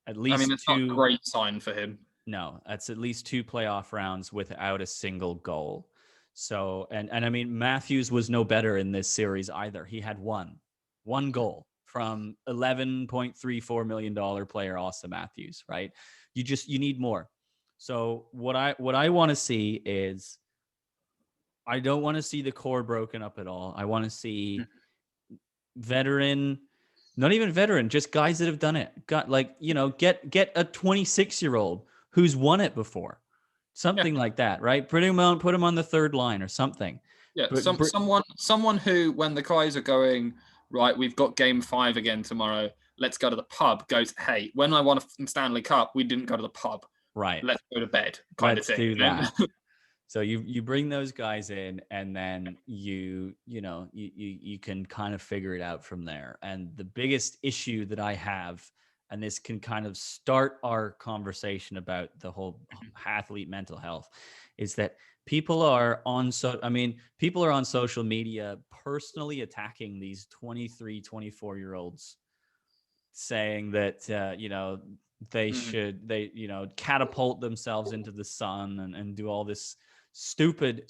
[SPEAKER 1] at least it's not a great sign for him.
[SPEAKER 2] No, that's at least 2 playoff rounds without a single goal. So, and I mean, Matthews was no better in this series either. He had one goal from $11.34 million player Austin Matthews, right? You need more. So what I want to see is, I don't want to see the core broken up at all. I want to see veteran, not even veteran, just guys that have done it. Get a 26-year-old who's won it before. Something like that, right? Put him on the third line or something.
[SPEAKER 1] Yeah, someone who, when the guys are going, right, we've got game 5 again tomorrow, let's go to the pub, goes, hey, when I won a Stanley Cup, we didn't go to the pub.
[SPEAKER 2] Right.
[SPEAKER 1] Let's go to bed, kind of thing.
[SPEAKER 2] Do that. So you bring those guys in, and then you can kind of figure it out from there. And the biggest issue that I have, and this can kind of start our conversation about the whole athlete mental health, is that people are on social media personally attacking these 23, 24-year-olds, saying that they should catapult themselves into the sun and do all this stupid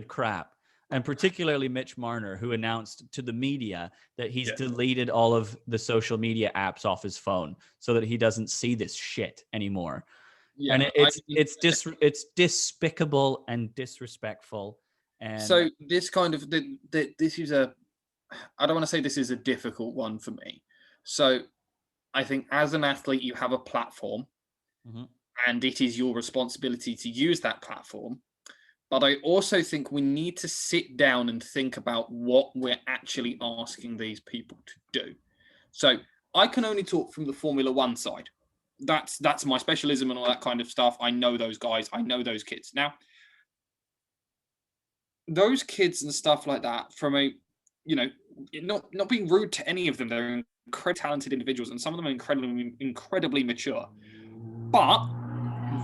[SPEAKER 2] crap. And particularly Mitch Marner, who announced to the media that he's deleted all of the social media apps off his phone so that he doesn't see this shit anymore. Yeah, and it's despicable and disrespectful. And
[SPEAKER 1] so this kind of this is I don't want to say this is a difficult one for me. So I think as an athlete, you have a platform, and it is your responsibility to use that platform. But I also think we need to sit down and think about what we're actually asking these people to do. So I can only talk from the Formula One side. That's my specialism and all that kind of stuff. I know those guys. I know those kids. Now, those kids and stuff like that, from a, not being rude to any of them, they're incredibly talented individuals, and some of them are incredibly mature. But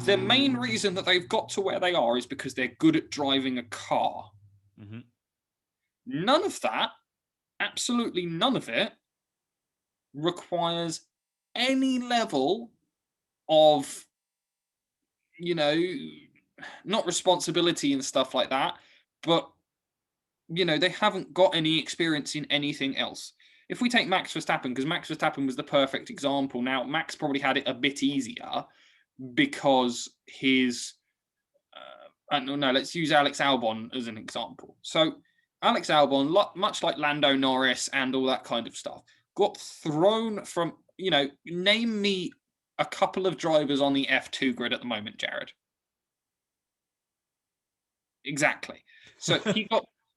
[SPEAKER 1] the main reason that they've got to where they are is because they're good at driving a car. None of that, absolutely none of it, requires any level of, not responsibility and stuff like that, but, they haven't got any experience in anything else. If we take Max Verstappen, because Max Verstappen was the perfect example. Now, Max probably had it a bit easier because let's use Alex Albon as an example. So Alex Albon, much like Lando Norris and all that kind of stuff, got thrown from, name me a couple of drivers on the F2 grid at the moment, Jared. Exactly. So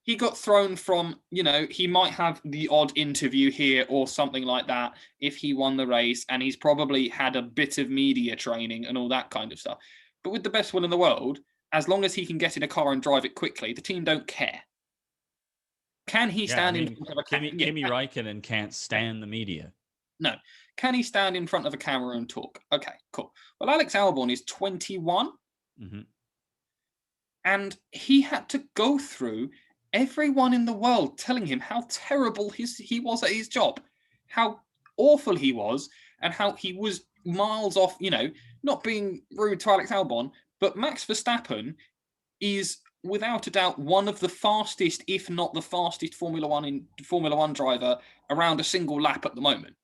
[SPEAKER 1] he got thrown from, he might have the odd interview here or something like that if he won the race, and he's probably had a bit of media training and all that kind of stuff. But with the best will in the world, as long as he can get in a car and drive it quickly, the team don't care. Can he stand in front of a camera?
[SPEAKER 2] Kimi Räikkönen can't stand the media.
[SPEAKER 1] No. Can he stand in front of a camera and talk? Okay, cool. Well, Alex Albon is 21.
[SPEAKER 2] Mm-hmm.
[SPEAKER 1] And he had to go through everyone in the world telling him how terrible he was at his job, how awful he was, and how he was miles off, not being rude to Alex Albon, but Max Verstappen is without a doubt one of the fastest, if not the fastest Formula One driver around a single lap at the moment.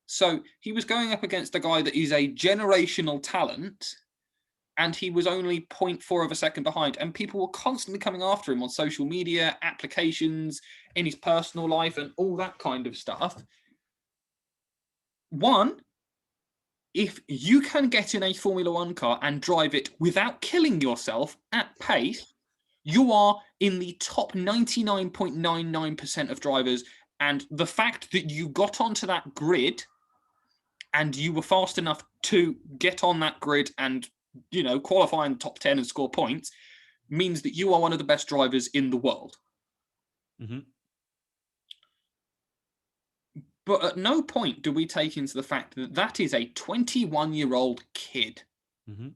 [SPEAKER 1] So he was going up against a guy that is a generational talent, and he was only 0.4 of a second behind. And people were constantly coming after him on social media, applications, in his personal life, and all that kind of stuff. One, if you can get in a Formula One car and drive it without killing yourself at pace, you are in the top 99.99% of drivers. And the fact that you got onto that grid and you were fast enough to get on that grid and qualify in the top 10 and score points means that you are one of the best drivers in the world.
[SPEAKER 2] Mm-hmm.
[SPEAKER 1] But at no point do we take into the fact that that is a 21-year-old kid
[SPEAKER 2] mm-hmm.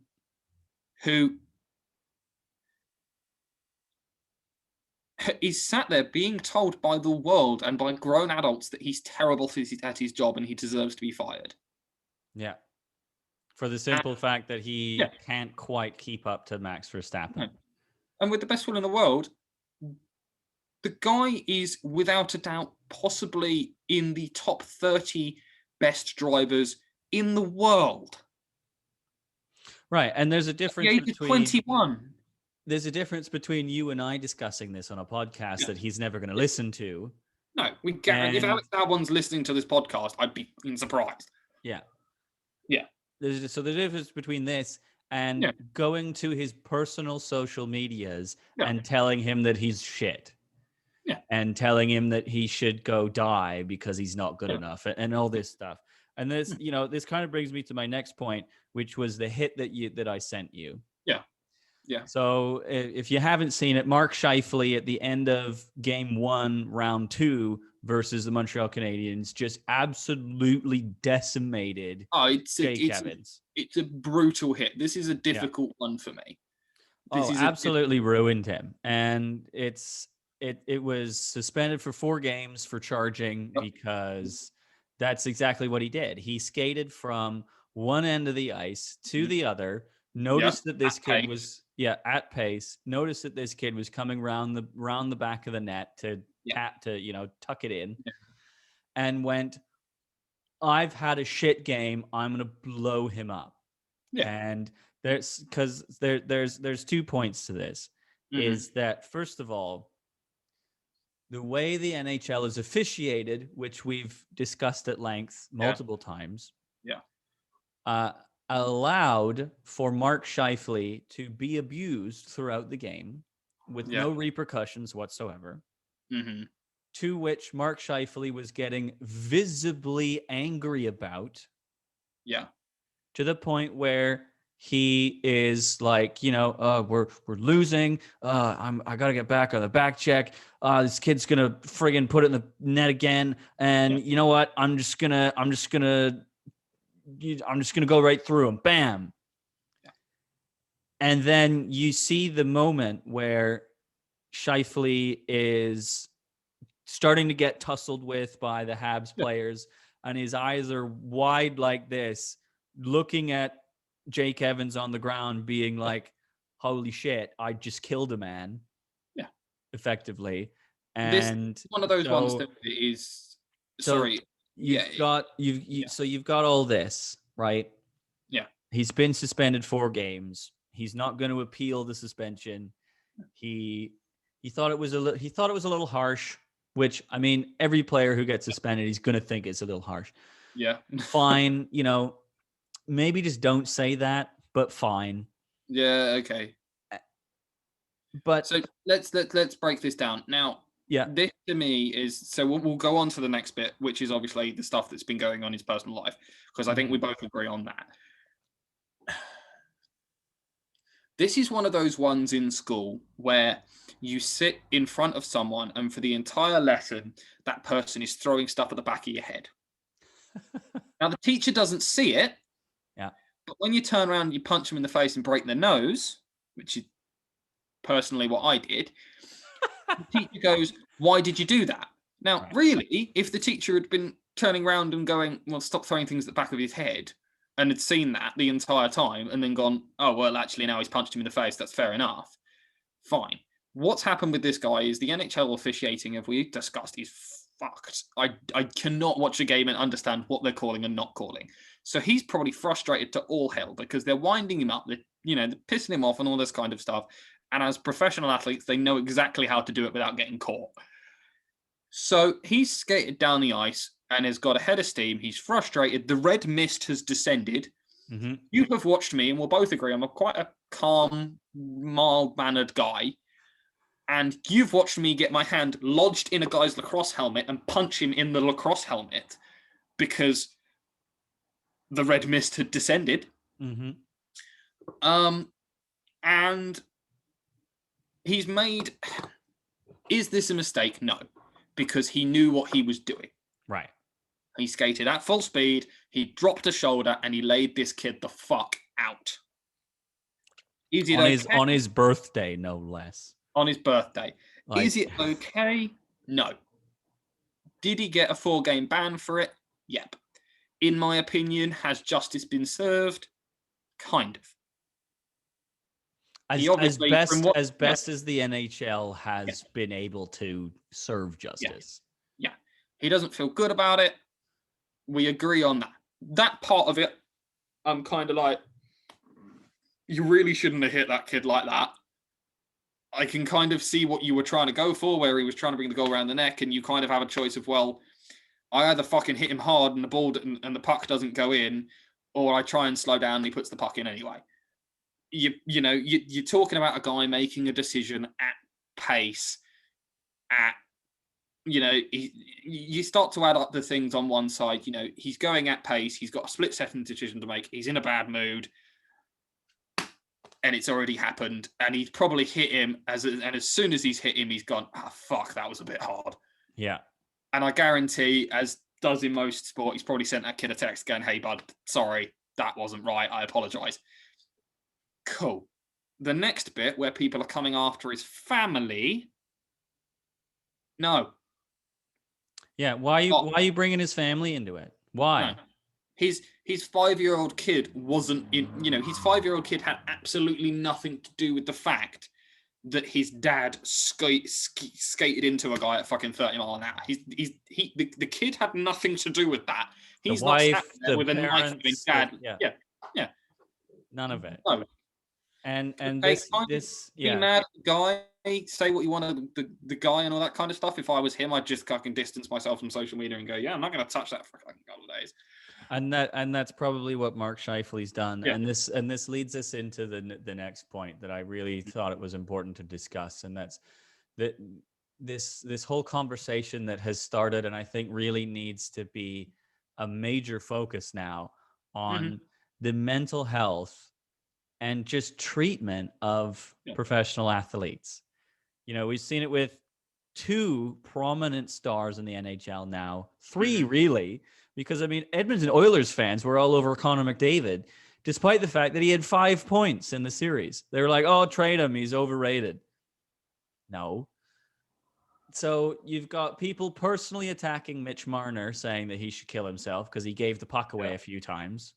[SPEAKER 1] who is sat there being told by the world and by grown adults that he's terrible at his job and he deserves to be fired.
[SPEAKER 2] Yeah. For the simple fact that he can't quite keep up to Max Verstappen.
[SPEAKER 1] No. And with the best will in the world, the guy is without a doubt possibly in the top 30 best drivers in the world.
[SPEAKER 2] Right. And there's a difference
[SPEAKER 1] between 21.
[SPEAKER 2] There's a difference between you and I discussing this on a podcast that he's never going to listen to.
[SPEAKER 1] No, we guarantee if Alex Albon's listening to this podcast, I'd be surprised.
[SPEAKER 2] Yeah.
[SPEAKER 1] Yeah.
[SPEAKER 2] So the difference between this and going to his personal social medias and telling him that he's shit.
[SPEAKER 1] Yeah.
[SPEAKER 2] And telling him that he should go die because he's not good enough and all this stuff. And this, this kind of brings me to my next point, which was the hit that I sent you.
[SPEAKER 1] Yeah. Yeah.
[SPEAKER 2] So if you haven't seen it, Mark Scheifele at the end of game 1, round 2 versus the Montreal Canadiens just absolutely decimated Jake Evans.
[SPEAKER 1] It's a brutal hit. This is a difficult one for me.
[SPEAKER 2] Absolutely ruined him. And it was suspended for 4 games for charging because that's exactly what he did. He skated from one end of the ice to the other, noticed that this kid was at pace, noticed that this kid was coming round the back of the net to tuck it in, and went, I've had a shit game, I'm going to blow him up. And there's 2 points to this. Is that, first of all, the way the NHL is officiated, which we've discussed at length multiple times, allowed for Mark Scheifele to be abused throughout the game with no repercussions whatsoever.
[SPEAKER 1] Mm-hmm.
[SPEAKER 2] To which Mark Scheifele was getting visibly angry about.
[SPEAKER 1] Yeah.
[SPEAKER 2] To the point where he is like, we're losing. I got to get back on the back check. This kid's gonna friggin' put it in the net again. And you know what? I'm just gonna go right through him. Bam. Yeah. And then you see the moment where Scheifele is starting to get tussled with by the Habs players, and his eyes are wide like this, looking at Jake Evans on the ground, being like, holy shit, I just killed a man. Yeah. Effectively. And
[SPEAKER 1] this one of those ones that is sorry.
[SPEAKER 2] You've got all this, right?
[SPEAKER 1] Yeah.
[SPEAKER 2] He's been suspended 4 games. He's not going to appeal the suspension. He thought it was a little harsh, which, I mean, every player who gets suspended, he's going to think it's a little harsh.
[SPEAKER 1] Yeah.
[SPEAKER 2] Fine, maybe just don't say that, but fine.
[SPEAKER 1] Yeah, okay.
[SPEAKER 2] But
[SPEAKER 1] So let's break this down. Now, this to me is, so we'll go on to the next bit, which is obviously the stuff that's been going on in his personal life, because I think we both agree on that. This is one of those ones in school where you sit in front of someone and for the entire lesson, that person is throwing stuff at the back of your head. Now, the teacher doesn't see it.
[SPEAKER 2] Yeah.
[SPEAKER 1] But when you turn around, you punch them in the face and break their nose, which is personally what I did, the teacher goes, "Why did you do that?" Now, really, if the teacher had been turning around and going, "Well, stop throwing things at the back of his head," and had seen that the entire time and then gone, "Oh, well, actually, now he's punched him in the face. That's fair enough." Fine. What's happened with this guy is the NHL officiating, have we discussed, is fucked. I cannot watch a game and understand what they're calling and not calling. So he's probably frustrated to all hell because they're winding him up, they're pissing him off and all this kind of stuff. And as professional athletes, they know exactly how to do it without getting caught. So he's skated down the ice and has got a head of steam. He's frustrated. The red mist has descended.
[SPEAKER 2] Mm-hmm.
[SPEAKER 1] You have watched me, and we'll both agree I'm quite a calm, mild-mannered guy. And you've watched me get my hand lodged in a guy's lacrosse helmet and punch him in the lacrosse helmet because the red mist had descended.
[SPEAKER 2] Mm-hmm.
[SPEAKER 1] And he's made... Is this a mistake? No. Because he knew what he was doing.
[SPEAKER 2] Right.
[SPEAKER 1] He skated at full speed, he dropped a shoulder, and he laid this kid the fuck out. Is it okay?
[SPEAKER 2] On his birthday, no less.
[SPEAKER 1] On his birthday. Is it okay? No. Did he get a 4-game ban for it? Yep. In my opinion, has justice been served? Kind of.
[SPEAKER 2] As best as the NHL has been able to serve justice.
[SPEAKER 1] Yeah. He doesn't feel good about it. We agree on that. That part of it, I'm kind of like, you really shouldn't have hit that kid like that. I can kind of see what you were trying to go for, where he was trying to bring the goal around the neck, and you kind of have a choice of, well, I either fucking hit him hard and the ball and the puck doesn't go in, or I try and slow down and he puts the puck in anyway. You're talking about a guy making a decision at pace, you start to add up the things on one side. He's going at pace. He's got a split-second decision to make. He's in a bad mood. And it's already happened. And he's probably hit him. And as soon as he's hit him, he's gone, fuck, that was a bit hard.
[SPEAKER 2] Yeah.
[SPEAKER 1] And I guarantee, as does in most sport, he's probably sent that kid a text going, "Hey, bud, sorry, that wasn't right. I apologize." Cool. The next bit where people are coming after his family. No.
[SPEAKER 2] Yeah, why are you bringing his family into it? Why?
[SPEAKER 1] No. His 5-year-old kid wasn't in. His 5-year-old kid had absolutely nothing to do with the fact that his dad skated into a guy at fucking 30 miles an hour. The kid had nothing to do with that. He's not sat there with a knife with his dad. Yeah.
[SPEAKER 2] None of it.
[SPEAKER 1] No.
[SPEAKER 2] And
[SPEAKER 1] Be
[SPEAKER 2] yeah.
[SPEAKER 1] mad at the guy, say what you want to the guy and all that kind of stuff. If I was him, I'd just fucking distance myself from social media and go, yeah, I'm not going to touch that for a couple of days.
[SPEAKER 2] And that's probably what Mark Scheifele's done. Yeah. And this leads us into the next point that I really thought it was important to discuss, and that's that this whole conversation that has started, and I think really needs to be a major focus now on the mental health and just treatment of professional athletes. We've seen it with 2 prominent stars in the NHL now, 3 really, because Edmonton Oilers fans were all over Connor McDavid, despite the fact that he had 5 points in the series. They were like, "Oh, trade him, he's overrated." No. So you've got people personally attacking Mitch Marner, saying that he should kill himself because he gave the puck away a few times.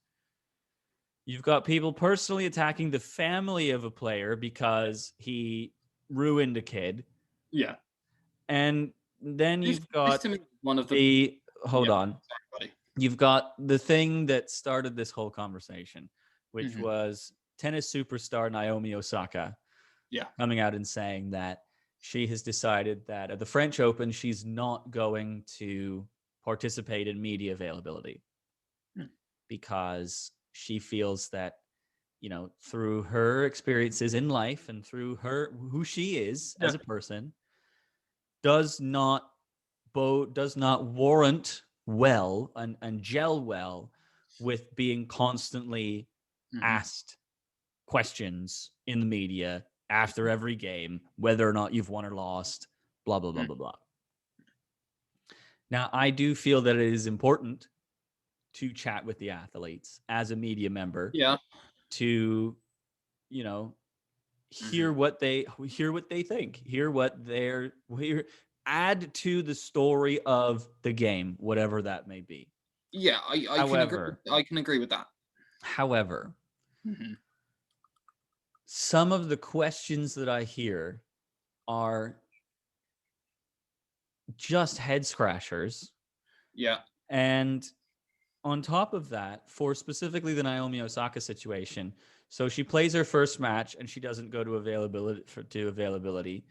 [SPEAKER 2] You've got people personally attacking the family of a player because he ruined a kid.
[SPEAKER 1] Yeah.
[SPEAKER 2] And then you've got You've got the thing that started this whole conversation, which was tennis superstar Naomi Osaka coming out and saying that she has decided that at the French Open, she's not going to participate in media availability because she feels that, through her experiences in life and through who she is as a person, does not warrant well and gel well with being constantly asked questions in the media after every game, whether or not you've won or lost, blah, blah, blah, blah, blah. Now, I do feel that it is important to chat with the athletes as a media member.
[SPEAKER 1] Yeah.
[SPEAKER 2] To, hear what they think, add to the story of the game, whatever that may be.
[SPEAKER 1] Yeah, I can agree with that.
[SPEAKER 2] However, some of the questions that I hear are just head scratchers.
[SPEAKER 1] Yeah.
[SPEAKER 2] And on top of that, for specifically the Naomi Osaka situation, so she plays her first match and she doesn't go to availability.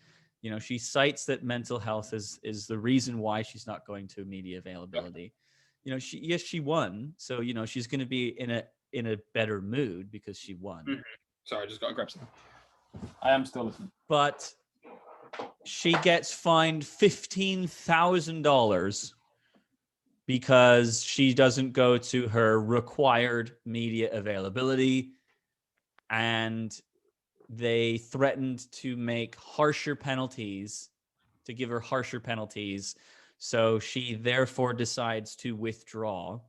[SPEAKER 2] She cites that mental health is the reason why she's not going to media availability. She won, so she's going to be in a better mood because she won.
[SPEAKER 1] Sorry, I just got to grab something. I am still listening.
[SPEAKER 2] But she gets fined $15,000 because she doesn't go to her required media availability, and they threatened to make harsher penalties, to give her harsher penalties. So she therefore decides to withdraw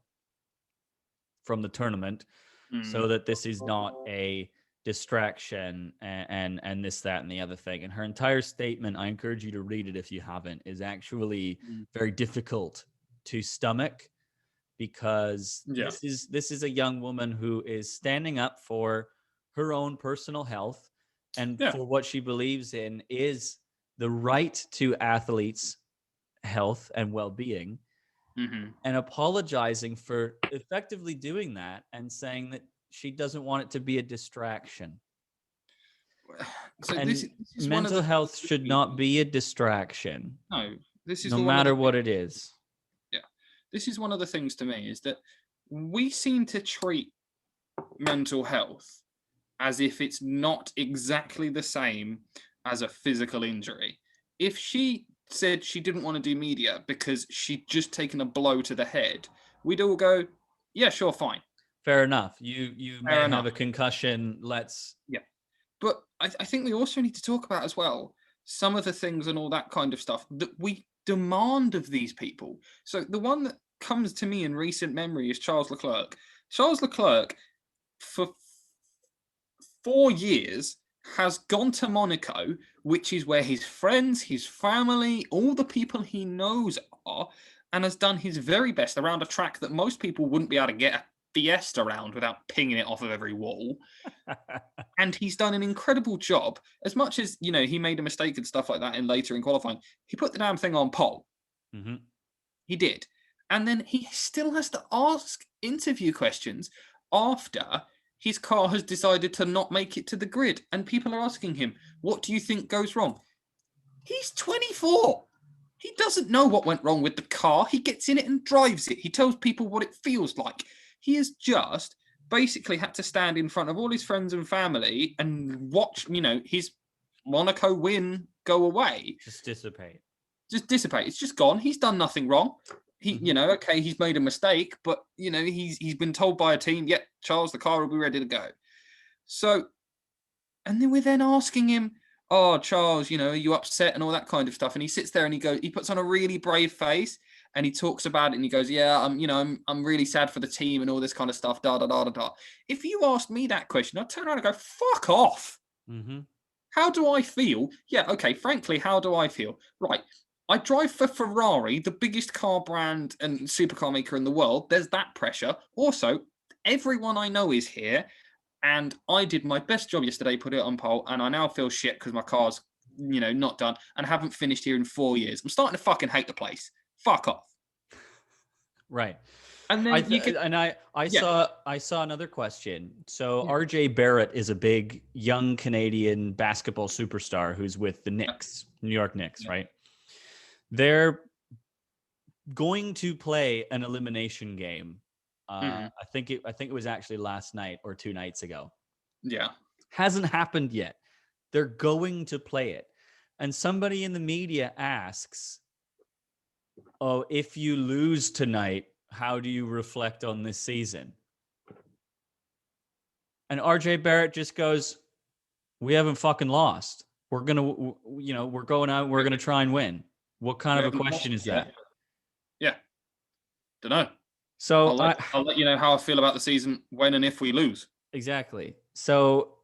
[SPEAKER 2] from the tournament so that this is not a distraction and this, that, and the other thing. And her entire statement, I encourage you to read it if you haven't, is actually very difficult to stomach, because this is a young woman who is standing up for her own personal health and for what she believes in is the right to athletes' health and well-being, and apologizing for effectively doing that and saying that she doesn't want it to be a distraction.
[SPEAKER 1] So
[SPEAKER 2] and
[SPEAKER 1] this is
[SPEAKER 2] mental health should not be a distraction.
[SPEAKER 1] No, this is
[SPEAKER 2] no matter what it is.
[SPEAKER 1] Yeah, this is one of the things to me, is that we seem to treat mental health as if it's not exactly the same as a physical injury. If she said she didn't want to do media because she'd just taken a blow to the head, we'd all go, yeah, sure, fine.
[SPEAKER 2] Fair enough. You may have a concussion. Let's...
[SPEAKER 1] Yeah. But I think we also need to talk about as well some of the things and all that kind of stuff that we demand of these people. So the one that comes to me in recent memory is Charles Leclerc. Charles Leclerc, for 4 years, has gone to Monaco, which is where his friends, his family, all the people he knows are, and has done his very best around a track that most people wouldn't be able to get a Fiesta around without pinging it off of every wall. And he's done an incredible job. As much as, he made a mistake and stuff like that later in qualifying, he put the damn thing on pole. He did. And then he still has to ask interview questions after his car has decided to not make it to the grid. And people are asking him, what do you think goes wrong? He's 24. He doesn't know what went wrong with the car. He gets in it and drives it. He tells people what it feels like. He has just basically had to stand in front of all his friends and family and watch, his Monaco win go away.
[SPEAKER 2] Just dissipate.
[SPEAKER 1] It's just gone. He's done nothing wrong. Okay, he's made a mistake, but he's been told by a team, yeah, Charles, the car will be ready to go. So, and then we're then asking him, oh, Charles, are you upset and all that kind of stuff? And he sits there and he puts on a really brave face and he talks about it and he goes, yeah, I'm really sad for the team and all this kind of stuff. Da da da da da. If you asked me that question, I'd turn around and go, fuck off. How do I feel? Yeah, okay. Frankly, how do I feel? Right. I drive for Ferrari, the biggest car brand and supercar maker in the world. There's that pressure. Also, everyone I know is here, and I did my best job yesterday, put it on pole, and I now feel shit because my car's, not done, and haven't finished here in 4 years. I'm starting to fucking hate the place. Fuck off.
[SPEAKER 2] Right.
[SPEAKER 1] And then
[SPEAKER 2] I saw another question. So RJ Barrett is a big young Canadian basketball superstar who's with the Knicks, New York Knicks, right? They're going to play an elimination game I think it was actually last night or 2 nights ago.
[SPEAKER 1] Yeah.
[SPEAKER 2] Hasn't happened yet. They're going to play it. And somebody in the media asks, "Oh, if you lose tonight, how do you reflect on this season?" And RJ Barrett just goes, "We haven't fucking lost. We're going to, we're going out, we're going to try and win." What kind of a question is that?
[SPEAKER 1] Yeah. Don't know.
[SPEAKER 2] So
[SPEAKER 1] I'll let you know how I feel about the season when and if we lose.
[SPEAKER 2] Exactly. So,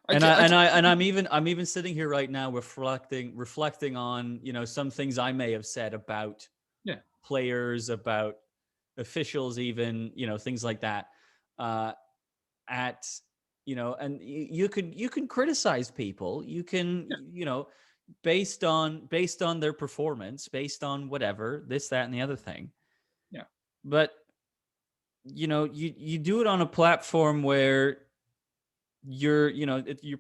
[SPEAKER 2] I'm even sitting here right now reflecting on, some things I may have said about players, about officials, even, things like that. And you can criticize people. You can, based on their performance, based on whatever, this, that, and the other thing.
[SPEAKER 1] Yeah.
[SPEAKER 2] But you do it on a platform where you're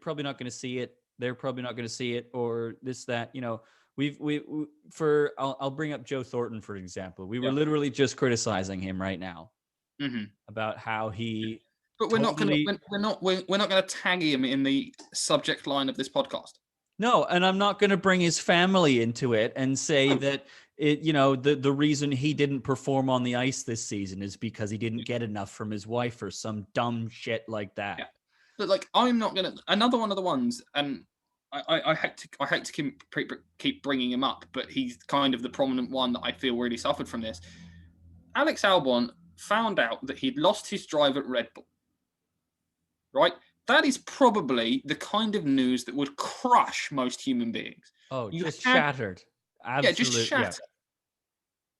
[SPEAKER 2] probably not going to see it. They're probably not going to see it, or this, that, I'll bring up Joe Thornton, for example. We were literally just criticizing him right now about how he,
[SPEAKER 1] but we're not going to tag him in the subject line of this podcast.
[SPEAKER 2] No, and I'm not going to bring his family into it and say that the reason he didn't perform on the ice this season is because he didn't get enough from his wife or some dumb shit like that.
[SPEAKER 1] Yeah. But I'm not going to, another one of the ones, and I hate to keep bringing him up, but he's kind of the prominent one that I feel really suffered from this. Alex Albon found out that he'd lost his drive at Red Bull. Right? That is probably the kind of news that would crush most human beings.
[SPEAKER 2] Shattered. Absolutely.
[SPEAKER 1] Just shattered.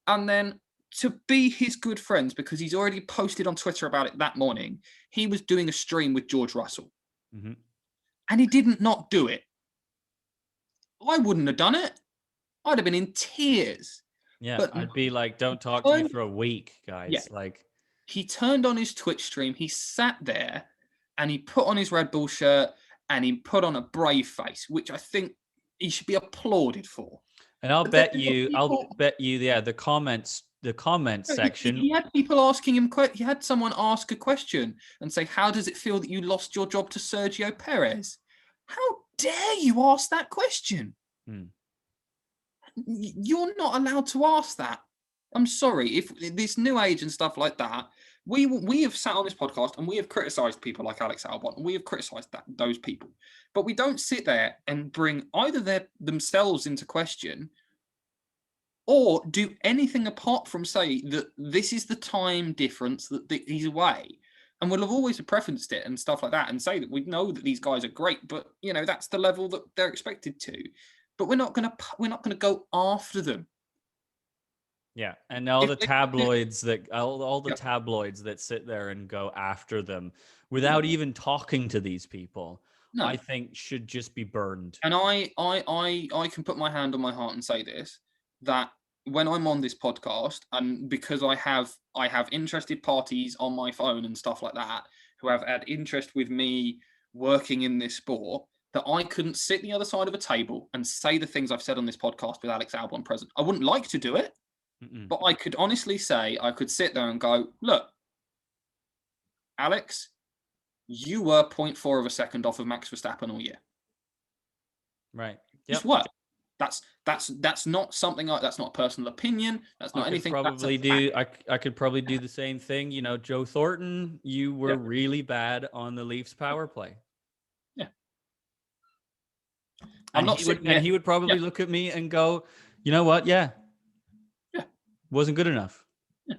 [SPEAKER 1] Yeah. And then to be his good friends, because he's already posted on Twitter about it that morning, he was doing a stream with George Russell. Mm-hmm. And he didn't not do it. I wouldn't have done it. I'd have been in tears.
[SPEAKER 2] Yeah, but I'd be like, don't talk to me for a week, guys. Yeah.
[SPEAKER 1] He turned on his Twitch stream, he sat there, and he put on his Red Bull shirt, and he put on a brave face, which I think he should be applauded for.
[SPEAKER 2] And I'll bet you, the comments section.
[SPEAKER 1] He had people asking him. He had someone ask a question and say, "How does it feel that you lost your job to Sergio Perez?" How dare you ask that question? You're not allowed to ask that. I'm sorry. If this new age and stuff like that, we have sat on this podcast and we have criticized people like Alex Albon, and we have criticized those people, but we don't sit there and bring either themselves into question or do anything apart from say that this is the time difference that he's away. And we'll have always preferenced it and stuff like that and say that we know that these guys are great, but that's the level that they're expected to. But we're not gonna go after them.
[SPEAKER 2] Yeah, and all the tabloids that sit there and go after them without even talking to these people, I think should just be burned.
[SPEAKER 1] And I can put my hand on my heart and say this, that when I'm on this podcast, and because I have interested parties on my phone and stuff like that who have had interest with me working in this sport, that I couldn't sit the other side of a table and say the things I've said on this podcast with Alex Albon present. I wouldn't like to do it. But I could honestly say, I could sit there and go, look, Alex, you were 0.4 of a second off of Max Verstappen all year.
[SPEAKER 2] Right.
[SPEAKER 1] Just what? That's not something that's not a personal opinion. That's not anything.
[SPEAKER 2] I could probably do the same thing. Joe Thornton, you were really bad on the Leafs power play.
[SPEAKER 1] Yeah.
[SPEAKER 2] And he would probably look at me and go, you know what? Yeah. Wasn't good enough.
[SPEAKER 1] Yeah.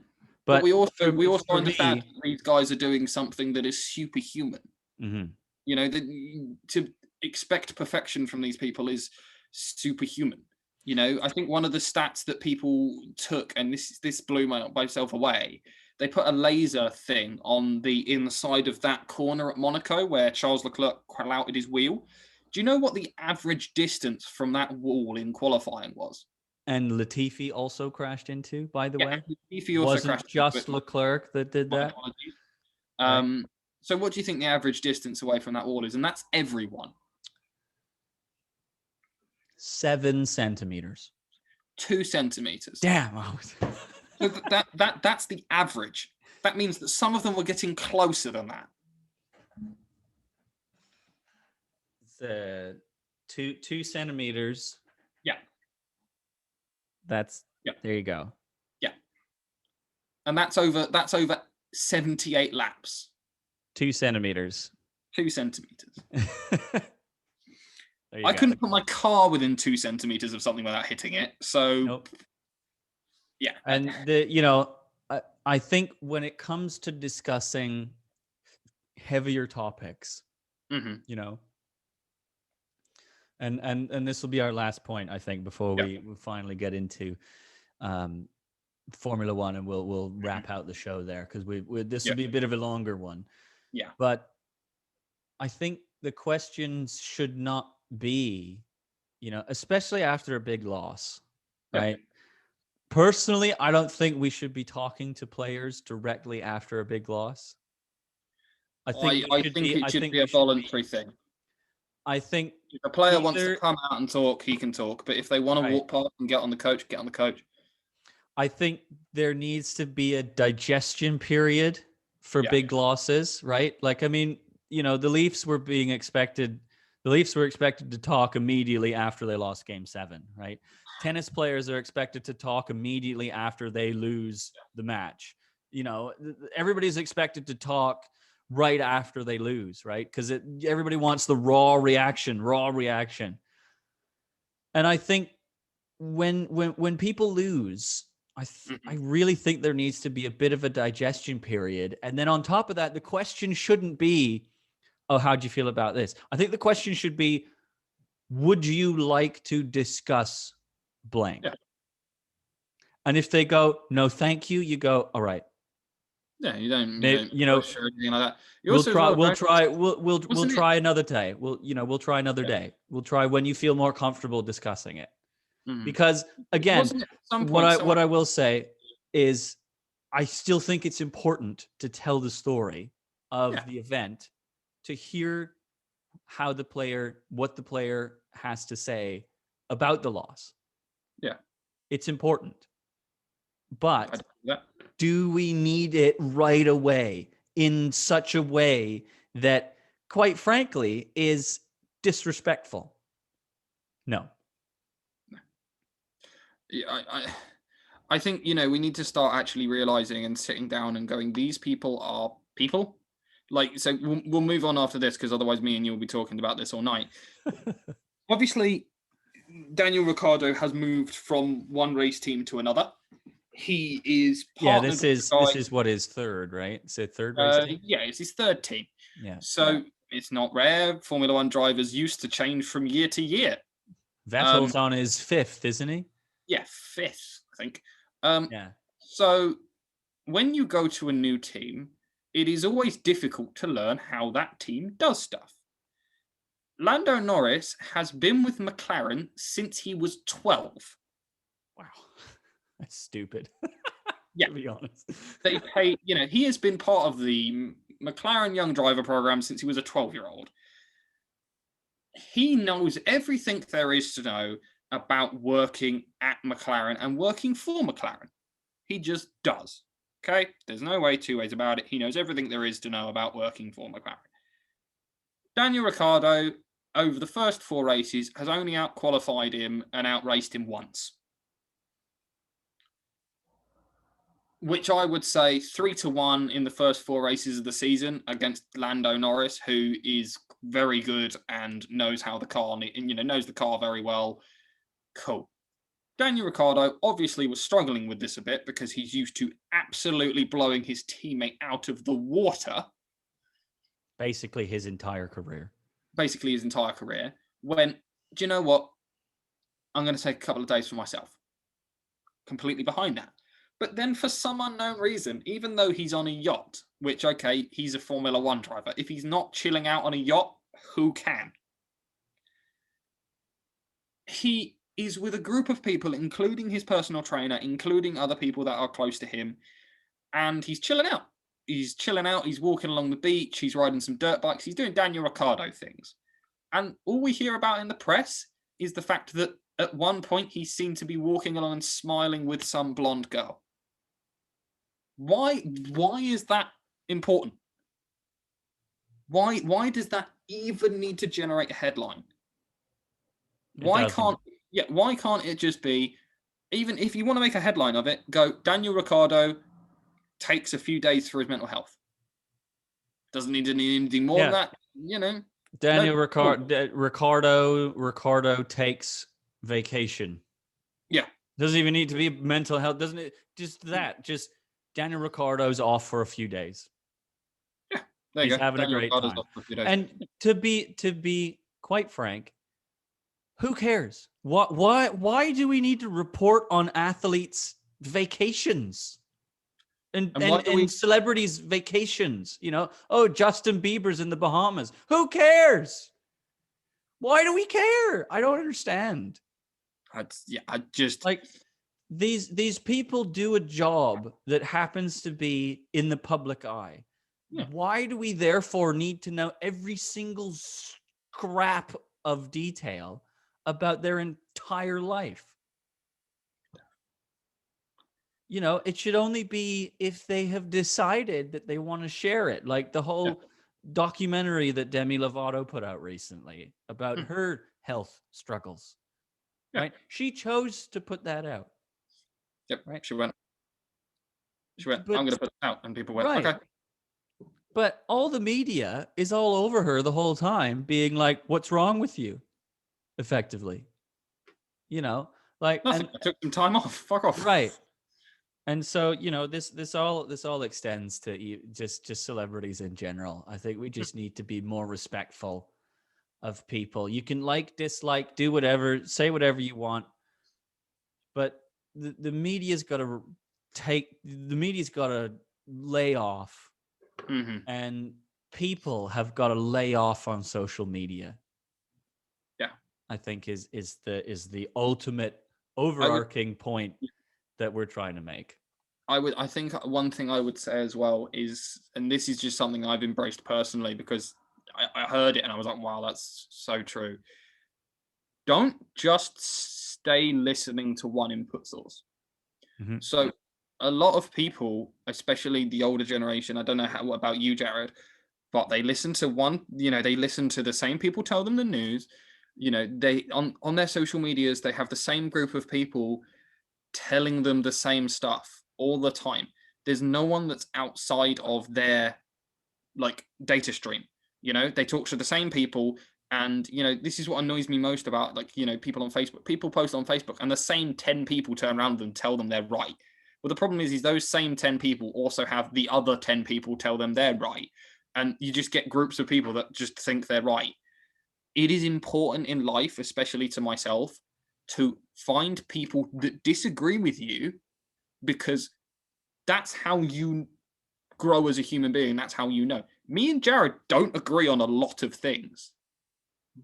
[SPEAKER 1] But we also understand that these guys are doing something that is superhuman. Mm-hmm. To expect perfection from these people is superhuman. I think one of the stats that people took, and this blew myself away, they put a laser thing on the inside of that corner at Monaco where Charles Leclerc clouted his wheel. Do you know what the average distance from that wall in qualifying was?
[SPEAKER 2] And Latifi also crashed into, by the way.
[SPEAKER 1] Latifi also
[SPEAKER 2] wasn't
[SPEAKER 1] crashed
[SPEAKER 2] just Leclerc that did that.
[SPEAKER 1] Right. So what do you think the average distance away from that wall is? And that's everyone.
[SPEAKER 2] 7 centimeters.
[SPEAKER 1] 2 centimeters.
[SPEAKER 2] Damn.
[SPEAKER 1] So that's the average. That means that some of them were getting closer than that.
[SPEAKER 2] It's 2 centimeters.
[SPEAKER 1] Yeah.
[SPEAKER 2] There you go.
[SPEAKER 1] Yeah. And that's over 78 laps.
[SPEAKER 2] 2 centimeters.
[SPEAKER 1] 2 centimeters.
[SPEAKER 2] I
[SPEAKER 1] couldn't put my car within 2 centimeters of something without hitting it. So,
[SPEAKER 2] nope.
[SPEAKER 1] Yeah.
[SPEAKER 2] And I think when it comes to discussing heavier topics,
[SPEAKER 1] mm-hmm.
[SPEAKER 2] And this will be our last point, I think, before we finally get into Formula One, and we'll wrap out the show there, because this will be a bit of a longer one.
[SPEAKER 1] Yeah.
[SPEAKER 2] But I think the questions should not be, especially after a big loss, right? Personally, I don't think we should be talking to players directly after a big loss. I think
[SPEAKER 1] it should be a voluntary thing.
[SPEAKER 2] I think
[SPEAKER 1] if a player wants to come out and talk, he can talk. But if they want to walk past and get on the coach, get on the coach.
[SPEAKER 2] I think there needs to be a digestion period for big losses, right? Like, I mean, the Leafs were expected to talk immediately after they lost Game 7, right? Tennis players are expected to talk immediately after they lose the match. Everybody's expected to talk right after they lose, right? Because everybody wants the raw reaction. And I think when people lose, I really think there needs to be a bit of a digestion period. And then on top of that, the question shouldn't be, oh, how'd you feel about this? I think the question should be, would you like to discuss blank?
[SPEAKER 1] Yeah.
[SPEAKER 2] And if they go, no, thank you, you go, all right.
[SPEAKER 1] Yeah, you don't push or anything like that.
[SPEAKER 2] We'll try another day. We'll try another day. We'll try when you feel more comfortable discussing it. Because again, what I will say is, I still think it's important to tell the story of the event, to hear what the player has to say about the loss.
[SPEAKER 1] Yeah.
[SPEAKER 2] It's important. But do we need it right away in such a way that, quite frankly, is disrespectful? No.
[SPEAKER 1] Yeah, I think, we need to start actually realizing and sitting down and going, these people are people. Like, so we'll move on after this, because otherwise me and you will be talking about this all night. Obviously, Daniel Ricciardo has moved from one race team to another. He is
[SPEAKER 2] this is what his third, right? So third race team?
[SPEAKER 1] Yeah, it's his third team.
[SPEAKER 2] Yeah.
[SPEAKER 1] So it's not rare. Formula One drivers used to change from year to year.
[SPEAKER 2] Vettel's on his fifth, isn't he?
[SPEAKER 1] Yeah, fifth, I think. So when you go to a new team, it is always difficult to learn how that team does stuff. Lando Norris has been with McLaren since he was 12.
[SPEAKER 2] Wow. That's stupid.
[SPEAKER 1] Yeah.
[SPEAKER 2] To be honest.
[SPEAKER 1] They pay, he has been part of the McLaren Young Driver program since he was a 12-year-old. He knows everything there is to know about working at McLaren and working for McLaren. He just does. Okay? There's no two ways about it. He knows everything there is to know about working for McLaren. Daniel Ricciardo, over the first 4 races, has only out-qualified him and out-raced him once. Which I would say 3-1 in the first 4 races of the season against Lando Norris, who is very good and knows how the car, knows the car very well. Cool. Daniel Ricciardo obviously was struggling with this a bit, because he's used to absolutely blowing his teammate out of the water.
[SPEAKER 2] Basically his entire career.
[SPEAKER 1] When, do you know what? I'm going to take a couple of days for myself. Completely behind that. But then for some unknown reason, even though he's on a yacht, which, okay, he's a Formula One driver, if he's not chilling out on a yacht, who can? He is with a group of people, including his personal trainer, including other people that are close to him, and he's chilling out. He's walking along the beach, he's riding some dirt bikes, he's doing Daniel Ricciardo things. And all we hear about in the press is the fact that at one point he seemed to be walking along and smiling with some blonde girl. Why is that important? Why does that even need to generate a headline? Why can't it just be, even if you want to make a headline of it, go Daniel Ricciardo takes a few days for his mental health. Doesn't need to need anything more than that,
[SPEAKER 2] Daniel Ricciardo takes vacation.
[SPEAKER 1] Yeah.
[SPEAKER 2] Doesn't even need to be mental health, doesn't it? Just Daniel Ricciardo's off for a few days.
[SPEAKER 1] Yeah. There you
[SPEAKER 2] He's
[SPEAKER 1] go.
[SPEAKER 2] having
[SPEAKER 1] Daniel
[SPEAKER 2] a great
[SPEAKER 1] Ricciardo's
[SPEAKER 2] time.
[SPEAKER 1] off for a few days.
[SPEAKER 2] And to be quite frank, who cares? Why do we need to report on athletes' vacations? And celebrities' vacations, Oh, Justin Bieber's in the Bahamas. Who cares? Why do we care? I don't understand.
[SPEAKER 1] I just
[SPEAKER 2] like these people do a job that happens to be in the public eye. Yeah. Why do we therefore need to know every single scrap of detail about their entire life? It should only be if they have decided that they want to share it. Like the whole documentary that Demi Lovato put out recently about her health struggles, right? She chose to put that out.
[SPEAKER 1] Yep. Right. She went, I'm going to put it out. And people went, okay.
[SPEAKER 2] But all the media is all over her the whole time being like, what's wrong with you? Effectively. Nothing.
[SPEAKER 1] I took some time off. Fuck off.
[SPEAKER 2] Right. And so, this all extends to just celebrities in general. I think we just need to be more respectful of people. You can dislike, do whatever, say whatever you want, but the media's got to lay off, and people have got to lay off on social media.
[SPEAKER 1] Yeah,
[SPEAKER 2] I think is the ultimate overarching point that we're trying to make.
[SPEAKER 1] I think one thing I would say as well is, and this is just something I've embraced personally because I heard it and I was like, wow, that's so true. Don't just stay listening to one input source. Mm-hmm. So a lot of people, especially the older generation, I don't know what about you, Jared, but they listen to they listen to the same people tell them the news. They on their social medias, they have the same group of people telling them the same stuff all the time. There's no one that's outside of their data stream. They talk to the same people, and this is what annoys me most about people on Facebook. People post on Facebook and the same 10 people turn around and tell them they're right. Well, the problem is those same 10 people also have the other 10 people tell them they're right, and you just get groups of people that just think they're right. It is important in life, especially to myself, to find people that disagree with you, because that's how you grow as a human being. That's how you know. Me and Jared don't agree on a lot of things,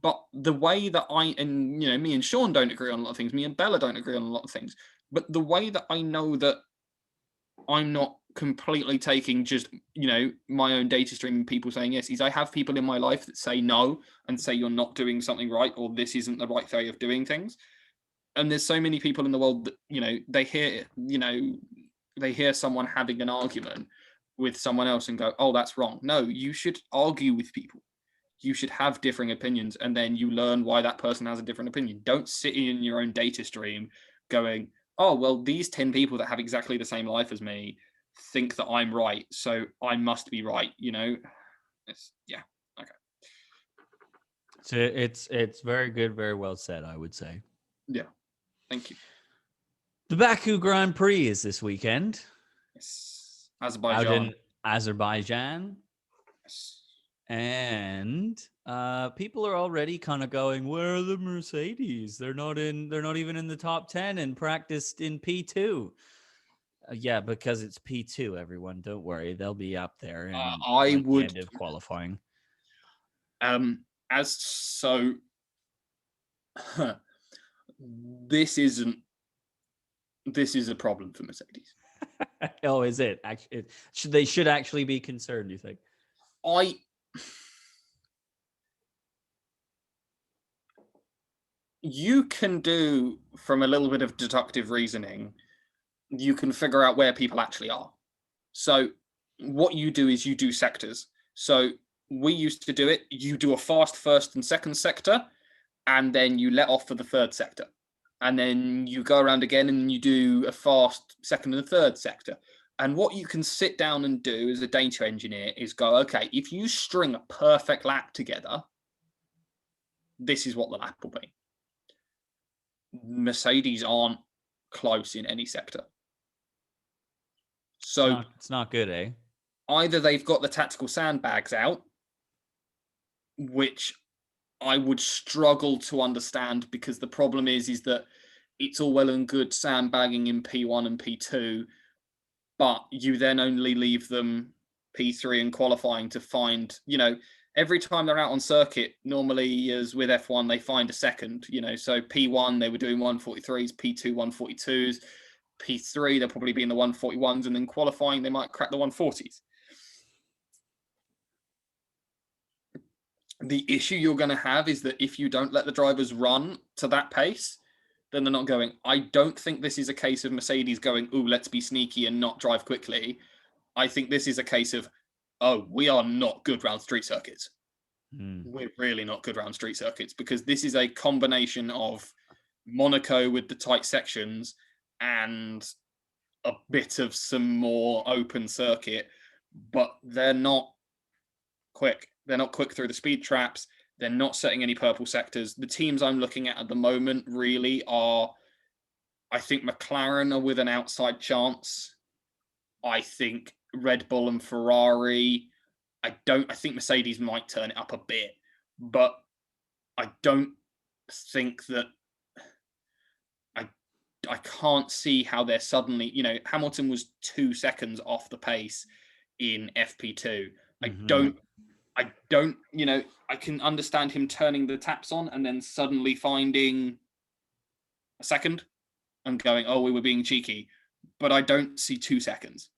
[SPEAKER 1] but the way that me and Sean don't agree on a lot of things, me and Bella don't agree on a lot of things, but the way that I know that I'm not completely taking just, my own data stream and people saying yes, is I have people in my life that say no and say you're not doing something right, or this isn't the right way of doing things. And there's so many people in the world that, they hear someone having an argument with someone else and go, oh, that's wrong. No, you should argue with people. You should have differing opinions, and then you learn why that person has a different opinion. Don't sit in your own data stream going, oh, well, these 10 people that have exactly the same life as me think that I'm right, so I must be right, okay.
[SPEAKER 2] So it's very good, very well said, I would say.
[SPEAKER 1] Yeah. Thank you.
[SPEAKER 2] The Baku Grand Prix is this weekend.
[SPEAKER 1] Yes. Azerbaijan.
[SPEAKER 2] Out in Azerbaijan. Yes. And people are already kind of going, where are the Mercedes? They're not even in the top 10 and practiced in P2. Yeah, because it's P2, everyone. Don't worry. They'll be up there in the end of qualifying.
[SPEAKER 1] This is a problem for Mercedes.
[SPEAKER 2] Oh, is it? Actually, they should actually be concerned, you think?
[SPEAKER 1] You can do, from a little bit of deductive reasoning, you can figure out where people actually are. So what you do is you do sectors. So we used to do it. You do a fast first and second sector, and then you let off for the third sector. And then you go around again and you do a fast second and third sector. And what you can sit down and do as a data engineer is go, okay, if you string a perfect lap together, this is what the lap will be. Mercedes aren't close in any sector. So
[SPEAKER 2] it's not good, eh?
[SPEAKER 1] Either they've got the tactical sandbags out, which I would struggle to understand, because the problem is that it's all well and good sandbagging in P1 and P2, but you then only leave them P3 and qualifying to find, every time they're out on circuit, normally as with F1, they find a second, so P1, they were doing 143s, P2, 142s, P3, they'll probably be in the 141s, and then qualifying, they might crack the 140s. The issue you're going to have is that if you don't let the drivers run to that pace, then they're not going. I don't think this is a case of Mercedes going, ooh, let's be sneaky and not drive quickly. I think this is a case of, oh, we are not good round street circuits. We're really not good round street circuits, because this is a combination of Monaco with the tight sections and a bit of some more open circuit, but they're not quick. They're not quick through the speed traps. They're not setting any purple sectors. The teams I'm looking at the moment really are, I think McLaren are with an outside chance. I think Red Bull and Ferrari. I think Mercedes might turn it up a bit, but I don't think that I can't see how they're suddenly, Hamilton was 2 seconds off the pace in FP2. I don't, I can understand him turning the taps on and then suddenly finding a second and going, oh, we were being cheeky, but I don't see 2 seconds.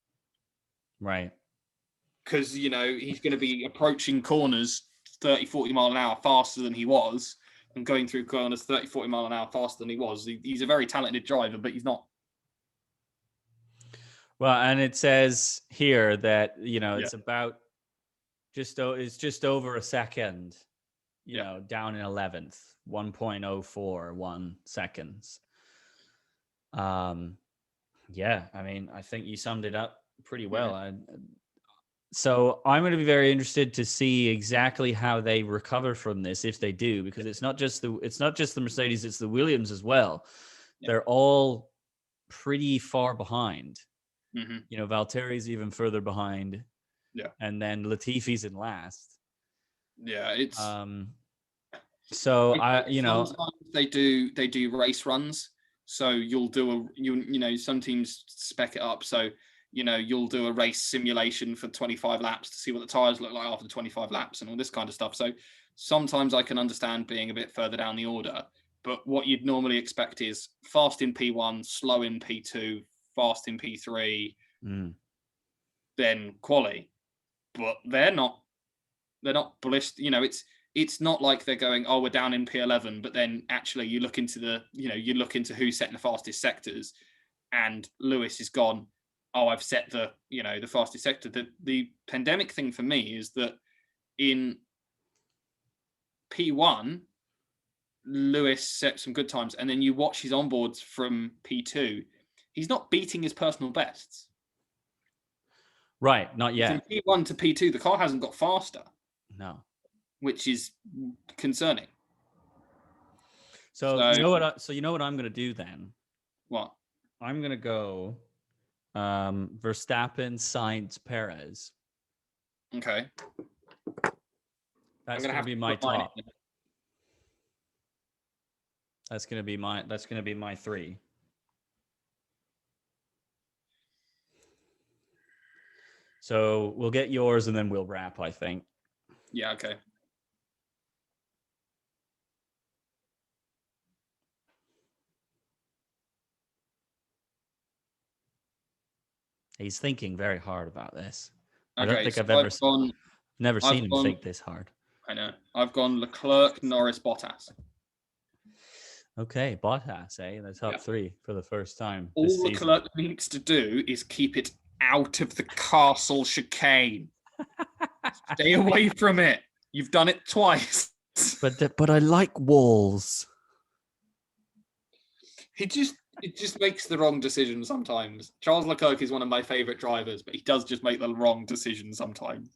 [SPEAKER 2] Right.
[SPEAKER 1] Because, he's going to be approaching corners 30, 40 mile an hour faster than he was, and going through corners 30, 40 mile an hour faster than he was. He's a very talented driver, but he's not.
[SPEAKER 2] Well, and it says here that, it's about it's just over a second, down in 11th, 1.041 seconds. Yeah, I mean, I think you summed it up pretty well. So I'm going to be very interested to see exactly how they recover from this, if they do, because it's not just the Mercedes, it's the Williams as well. Yeah. They're all pretty far behind. Valtteri's even further behind.
[SPEAKER 1] Yeah.
[SPEAKER 2] And then Latifi's in last.
[SPEAKER 1] Yeah, it's
[SPEAKER 2] so
[SPEAKER 1] sometimes they do race runs. So you'll do some teams spec it up. So you'll do a race simulation for 25 laps to see what the tires look like after 25 laps and all this kind of stuff. So sometimes I can understand being a bit further down the order, but what you'd normally expect is fast in P1, slow in P2, fast in P3, then quali. But they're not blissed. It's not like they're going, oh, we're down in P11, but then actually you look into who's setting the fastest sectors, and Lewis is gone. Oh, I've set the fastest sector. The pandemic thing for me is that in P1, Lewis set some good times, and then you watch his onboards from P2. He's not beating his personal bests.
[SPEAKER 2] Right, not yet.
[SPEAKER 1] From P1 to P2, the car hasn't got faster.
[SPEAKER 2] No.
[SPEAKER 1] Which is concerning.
[SPEAKER 2] So you know what I'm going to do then?
[SPEAKER 1] What?
[SPEAKER 2] I'm going to go Verstappen, Sainz, Perez.
[SPEAKER 1] Okay.
[SPEAKER 2] That's going to be my top. That's going to be my 3. So we'll get yours and then we'll wrap, I think.
[SPEAKER 1] Yeah, okay.
[SPEAKER 2] He's thinking very hard about this.
[SPEAKER 1] Okay,
[SPEAKER 2] I don't think I've never seen him think this hard.
[SPEAKER 1] I know. I've gone Leclerc, Norris, Bottas.
[SPEAKER 2] Okay, Bottas, the top 3 for the first time.
[SPEAKER 1] All Leclerc needs to do is keep it out of the castle chicane. Stay away from it. You've done it twice.
[SPEAKER 2] But I like walls.
[SPEAKER 1] It just makes the wrong decision sometimes. Charles Leclerc is one of my favorite drivers, but he does just make the wrong decision sometimes.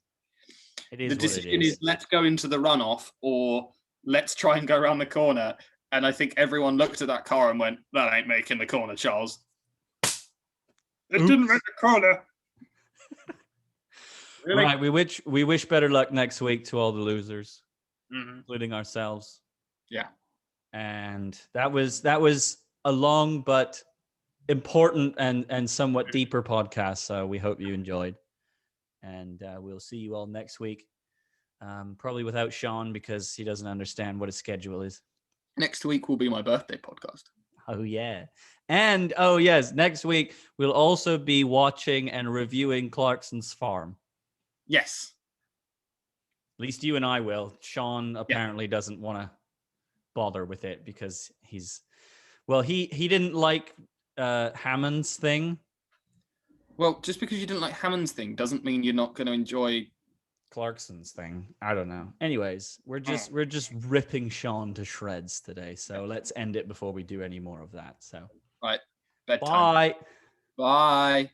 [SPEAKER 1] The decision is let's go into the runoff or let's try and go around the corner. And I think everyone looked at that car and went, that ain't making the corner, Charles. It didn't make the corner.
[SPEAKER 2] Really? Right, we wish better luck next week to all the losers, including ourselves.
[SPEAKER 1] Yeah.
[SPEAKER 2] And that was a long but important and somewhat deeper podcast. So we hope you enjoyed. And we'll see you all next week. Probably without Sean because he doesn't understand what his schedule is.
[SPEAKER 1] Next week will be my birthday podcast.
[SPEAKER 2] Oh, yeah. And, oh, yes, next week we'll also be watching and reviewing Clarkson's Farm.
[SPEAKER 1] Yes.
[SPEAKER 2] At least you and I will. Sean apparently doesn't want to bother with it because he didn't like Hammond's thing.
[SPEAKER 1] Well, just because you didn't like Hammond's thing doesn't mean you're not going to enjoy
[SPEAKER 2] Clarkson's thing. I don't know. Anyways, we're just ripping Sean to shreds today. So let's end it before we do any more of that. So,
[SPEAKER 1] right.
[SPEAKER 2] Bedtime. Bye.
[SPEAKER 1] Bye.